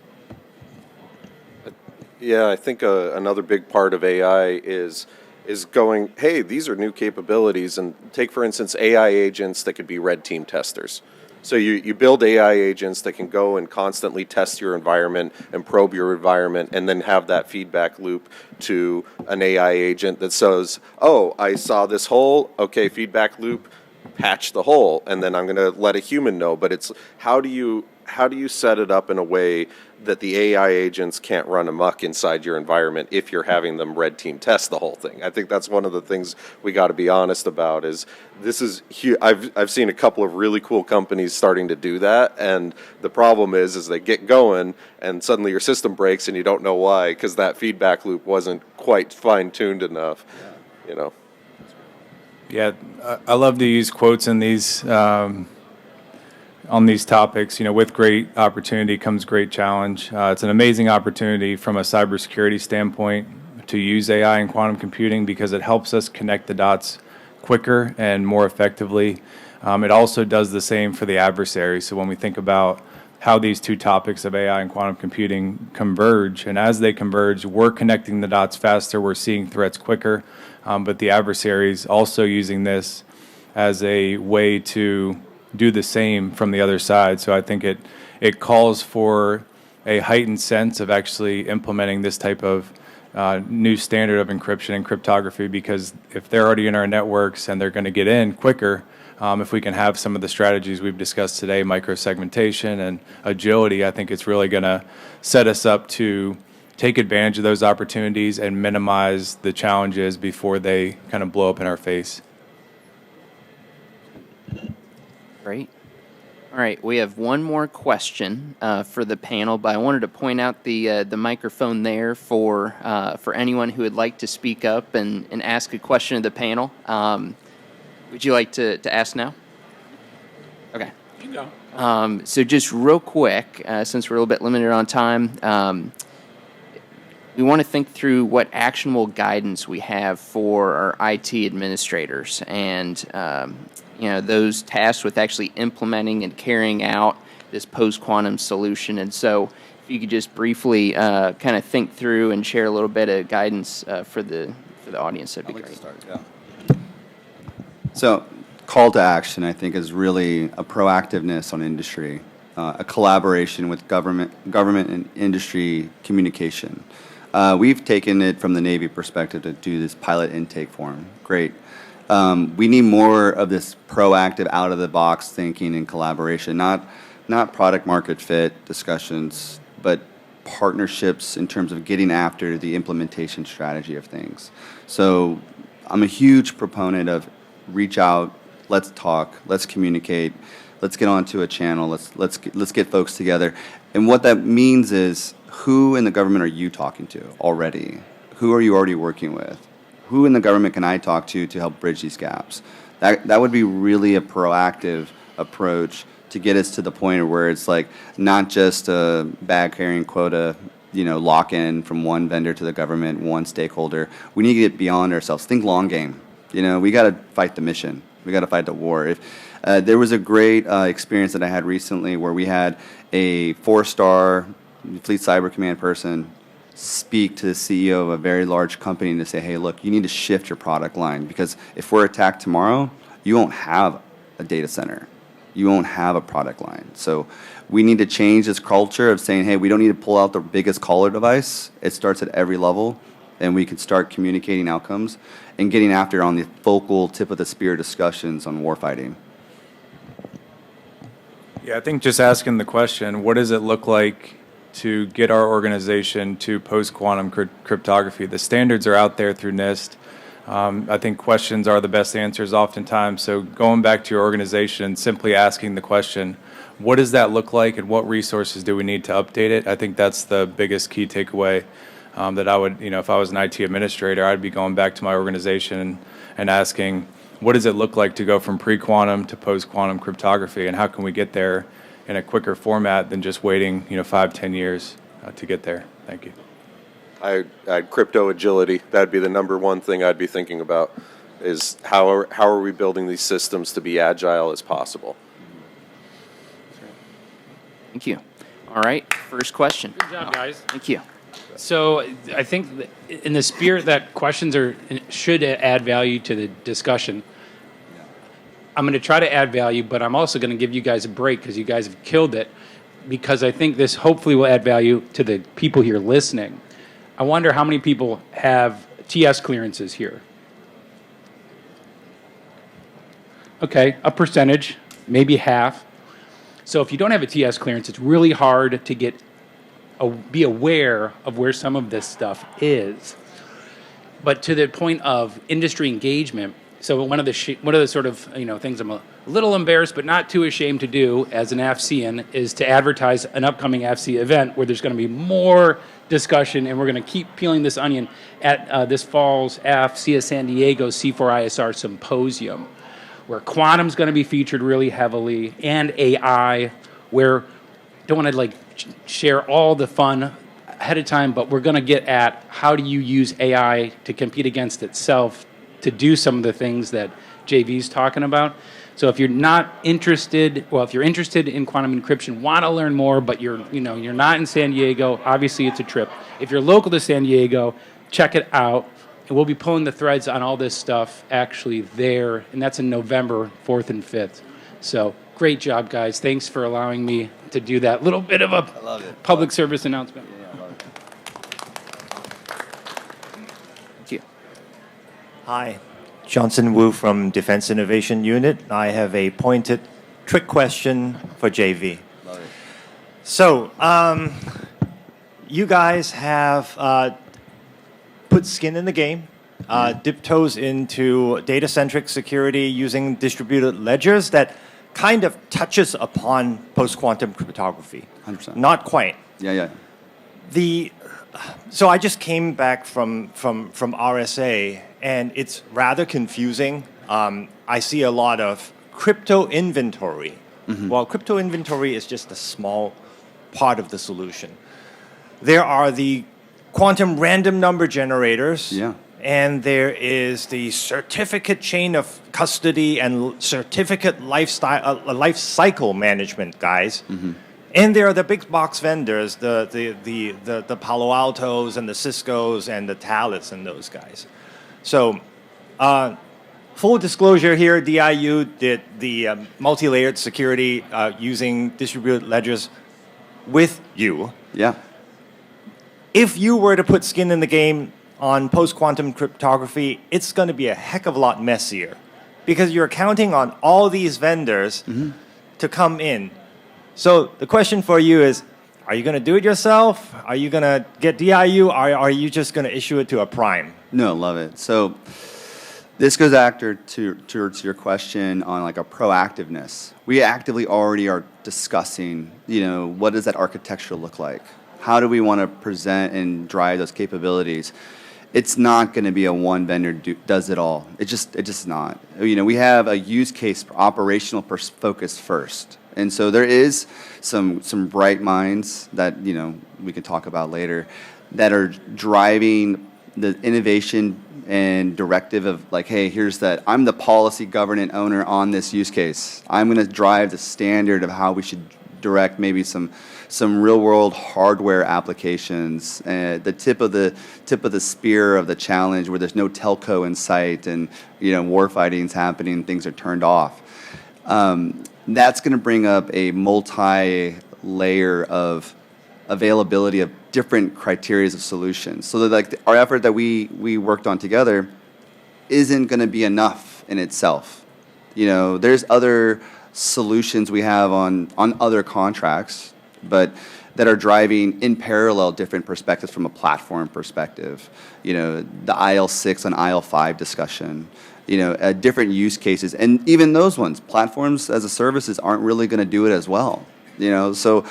Yeah, I think another big part of AI is going, hey, these are new capabilities, and take, for instance, AI agents that could be red team testers. So you build AI agents that can go and constantly test your environment and probe your environment, and then have that feedback loop to an AI agent that says, oh, I saw this hole, okay, feedback loop, patch the hole, and then I'm going to let a human know. But it's how do you set it up in a way that the AI agents can't run amok inside your environment if you're having them red team test the whole thing? I think that's one of the things we got to be honest about. Is this is I've seen a couple of really cool companies starting to do that, and the problem is they get going and suddenly your system breaks and you don't know why, because that feedback loop wasn't quite fine-tuned enough. You know. Yeah, I love to use quotes in these on these topics. You know, with great opportunity comes great challenge. It's an amazing opportunity from a cybersecurity standpoint to use AI and quantum computing because it helps us connect the dots quicker and more effectively. It also does the same for the adversaries. So when we think about how these two topics of AI and quantum computing converge, and as they converge, we're connecting the dots faster, we're seeing threats quicker, but the adversaries also using this as a way to do the same from the other side. So I think it calls for a heightened sense of actually implementing this type of new standard of encryption and cryptography, because if they're already in our networks and they're going to get in quicker, if we can have some of the strategies we've discussed today, microsegmentation and agility, I think it's really going to set us up to take advantage of those opportunities and minimize the challenges before they kind of blow up in our face. Great. All right, we have one more question for the panel, but I wanted to point out the microphone there for anyone who would like to speak up and ask a question of the panel. Would you like to ask now? Okay. You go. So just real quick, since we're a little bit limited on time, we want to think through what actionable guidance we have for our IT administrators and those tasked with actually implementing and carrying out this post-quantum solution. And so if you could just briefly kind of think through and share a little bit of guidance for the audience, that'd be great. I'd like to start, yeah. So call to action, I think, is really a proactiveness on industry, a collaboration with government and industry communication. We've taken it from the Navy perspective to do this pilot intake forum. Great. We need more of this proactive, out-of-the-box thinking and collaboration, not product market fit discussions, but partnerships in terms of getting after the implementation strategy of things. So I'm a huge proponent of reach out, let's talk, let's communicate, let's get onto a channel, let's get folks together. And what that means is, who in the government are you talking to already? Who are you already working with? Who in the government can I talk to help bridge these gaps? That would be really a proactive approach to get us to the point where it's like not just a bag carrying quota, lock-in from one vendor to the government, one stakeholder. We need to get beyond ourselves. Think long game. We got to fight the mission. We got to fight the war. There was a great experience that I had recently where we had a 4-star Fleet Cyber Command person speak to the CEO of a very large company to say, hey, look, you need to shift your product line, because if we're attacked tomorrow, you won't have a data center. You won't have a product line. So we need to change this culture of saying, hey, we don't need to pull out the biggest caller device. It starts at every level, and we can start communicating outcomes and getting after on the focal tip of the spear discussions on warfighting. Yeah, I think just asking the question, what does it look like to get our organization to post-quantum cryptography? The standards are out there through NIST. I think questions are the best answers oftentimes. So going back to your organization and simply asking the question, what does that look like and what resources do we need to update it? I think that's the biggest key takeaway that I would, if I was an IT administrator, I'd be going back to my organization and asking, what does it look like to go from pre-quantum to post-quantum cryptography, and how can we get there in a quicker format than just waiting, 5-10 years to get there? Thank you. I'd crypto agility. That'd be the number one thing I'd be thinking about, is how are we building these systems to be agile as possible. Thank you. All right, first question. Good job, guys. Thank you. So I think that in the spirit that questions should add value to the discussion, I'm going to try to add value, but I'm also going to give you guys a break because you guys have killed it, because I think this hopefully will add value to the people here listening. I wonder how many people have TS clearances here. Okay, a percentage, maybe half. So if you don't have a TS clearance, it's really hard to be aware of where some of this stuff is. But to the point of industry engagement, so one of the sort of things I'm a little embarrassed but not too ashamed to do as an AFCian is to advertise an upcoming AFC event where there's going to be more discussion, and we're going to keep peeling this onion at this fall's AFCIA San Diego C4ISR Symposium, where quantum's going to be featured really heavily, and AI, where don't want to share all the fun ahead of time, but we're going to get at how do you use AI to compete against itself to do some of the things that JV's talking about. So if you're not interested, if you're interested in quantum encryption, want to learn more, but you're not in San Diego, obviously it's a trip. If you're local to San Diego, check it out. And we'll be pulling the threads on all this stuff actually there, and that's in November 4th and 5th. So great job, guys. Thanks for allowing me to do that little bit of a public service announcement. Thank you. Hi, Johnson Wu from Defense Innovation Unit. I have a pointed trick question for JV. Love it. So, you guys have put skin in the game, dipped toes into data-centric security using distributed ledgers that kind of touches upon post-quantum cryptography. 100%. Not quite. Yeah. So I just came back from RSA, and it's rather confusing. I see a lot of crypto inventory. Mm-hmm. Well, crypto inventory is just a small part of the solution. There are the quantum random number generators. Yeah. And there is the certificate chain of custody and certificate life cycle management guys. Mm-hmm. And there are the big box vendors, the Palo Altos and the Ciscos and the Thalets and those guys. So, full disclosure here, DIU did the multi-layered security using distributed ledgers with you. Yeah. If you were to put skin in the game on post-quantum cryptography, it's going to be a heck of a lot messier because you're counting on all these vendors to come in. So the question for you is, are you going to do it yourself? Are you going to get DIU? Or are you just going to issue it to a prime? No, love it. So this goes towards your question on a proactiveness. We actively already are discussing, what does that architecture look like? How do we want to present and drive those capabilities? It's not going to be a one vendor does it all. It's just not. We have a use case operational focus first. And so there is some bright minds that, we can talk about later that are driving the innovation and directive of hey, here's that. I'm the policy governant owner on this use case. I'm going to drive the standard of how we should direct maybe some real world hardware applications, the tip of the spear of the challenge where there's no telco in sight and war fighting's happening, things are turned off. That's going to bring up a multi-layer of availability of different criteria of solutions. So that our effort that we worked on together isn't going to be enough in itself. There's other solutions we have on other contracts, but that are driving in parallel different perspectives from a platform perspective. You know, the IL6 and IL5 discussion, you know, different use cases. And even those ones, platforms as a services aren't really going to do it as well. You know, so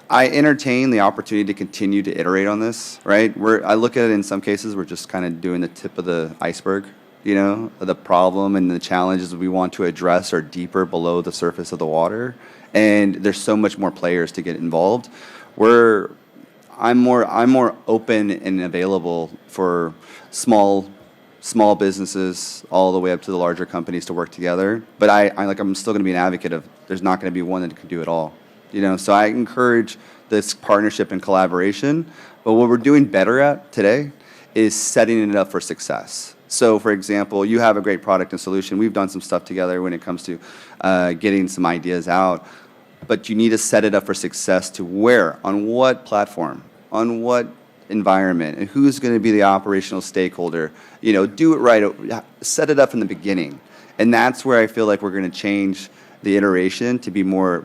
I entertain the opportunity to continue to iterate on this, right? I look at it in some cases, we're just kind of doing the tip of the iceberg. You know, the problem and the challenges we want to address are deeper below the surface of the water. And there's so much more players to get involved. I'm more open and available for small businesses all the way up to the larger companies to work together. But I'm still going to be an advocate of there's not going to be one that can do it all. You know, so I encourage this partnership and collaboration. But what we're doing better at today is setting it up for success. So, for example, you have a great product and solution. We've done some stuff together when it comes to getting some ideas out. But you need to set it up for success to where, on what platform, on what environment, and who's going to be the operational stakeholder. You know, do it right, set it up from the beginning. And that's where I feel like we're going to change the iteration to be more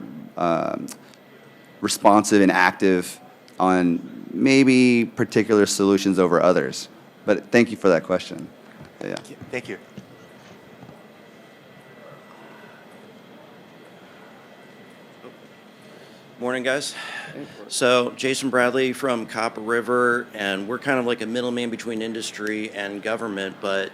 responsive and active on maybe particular solutions over others. But thank you for that question. Yeah. Thank you. Morning, guys. So Jason Bradley from Copper River, and we're kind of like a middleman between industry and government, but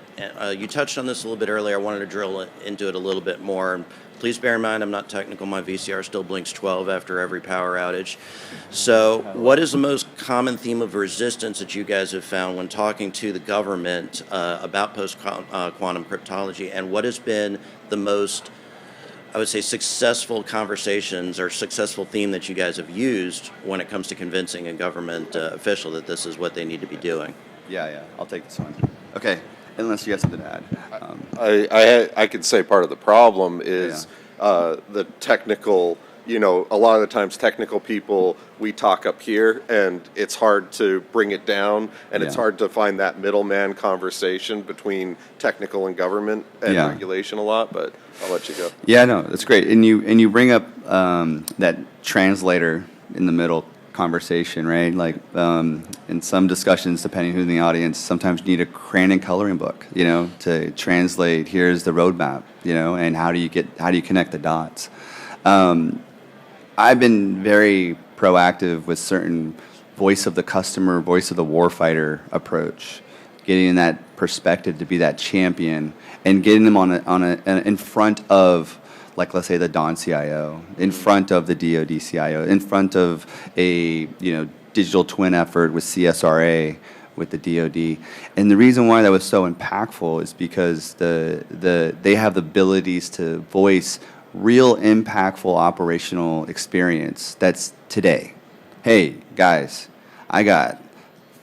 you touched on this a little bit earlier. I wanted to drill into it a little bit more. Please bear in mind, I'm not technical. My VCR still blinks 12 after every power outage. So what is the most common theme of resistance that you guys have found when talking to the government about post-quantum cryptology, and what has been the most, I would say, successful conversations or successful theme that you guys have used when it comes to convincing a government official that this is what they need to be doing? Yeah, I'll take this one. Okay, unless you have something to add. I could say part of the problem is the technical, you know, a lot of the times technical people, we talk up here and it's hard to bring it down, and it's hard to find that middleman conversation between technical and government and regulation a lot, but I'll let you go. Yeah, no, that's great. And you bring up that translator in the middle conversation, right? Like in some discussions, depending who's in the audience, sometimes you need a crayon and coloring book, you know, to translate, here's the roadmap, you know, and how do you connect the dots? I've been very proactive with certain voice of the customer, voice of the warfighter approach, getting that perspective to be that champion and getting them in front of, like, let's say the Don CIO, in front of the DoD CIO, in front of a digital twin effort with CSRA, with the DoD. And the reason why that was so impactful is because they have the abilities to voice real impactful operational experience that's today. Hey, guys, I got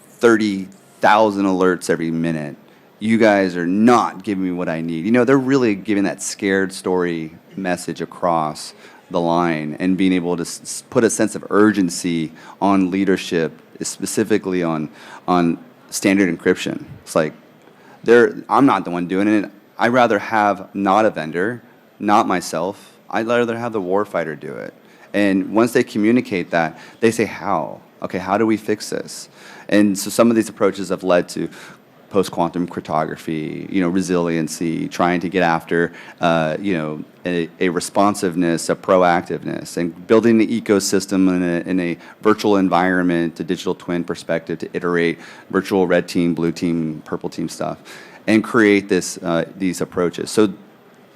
30,000 alerts every minute. You guys are not giving me what I need. You know, they're really giving that scared story message across the line and being able to put a sense of urgency on leadership, specifically on standard encryption. It's like, I'm not the one doing it. I'd rather have not a vendor, not myself. I'd rather have the warfighter do it. And once they communicate that, they say, how? Okay, how do we fix this? And so some of these approaches have led to post-quantum cryptography, resiliency, trying to get after, a responsiveness, a proactiveness, and building the ecosystem in a virtual environment, a digital twin perspective to iterate virtual red team, blue team, purple team stuff, and create these approaches. So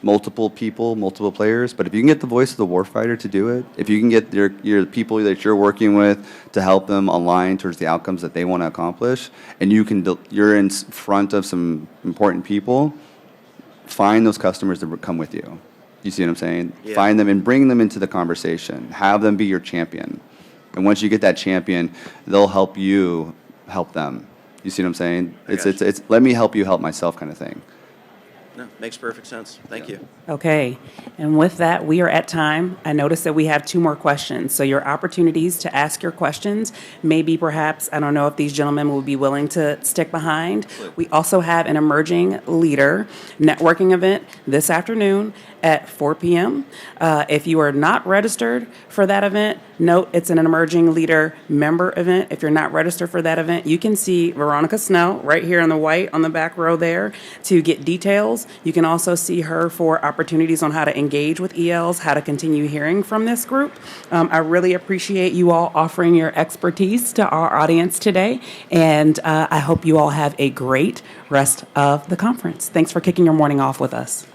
multiple people, multiple players, but if you can get the voice of the warfighter to do it, if you can get your people that you're working with to help them align towards the outcomes that they want to accomplish, and you're in front of some important people, find those customers that come with you. You see what I'm saying? Yeah. Find them and bring them into the conversation. Have them be your champion. And once you get that champion, they'll help you help them. You see what I'm saying? It's let me help you help myself kind of thing. No, makes perfect sense. Thank you. Okay. And with that, we are at time. I noticed that we have 2 more questions. So your opportunities to ask your questions may be perhaps, I don't know if these gentlemen will be willing to stick behind. We also have an emerging leader networking event this afternoon at 4 p.m. If you are not registered for that event, note it's an emerging leader member event. If you're not registered for that event, you can see Veronica Snell right here in the white on the back row there to get details. You can also see her for opportunities on how to engage with ELs, how to continue hearing from this group. I really appreciate you all offering your expertise to our audience today, and I hope you all have a great rest of the conference. Thanks for kicking your morning off with us.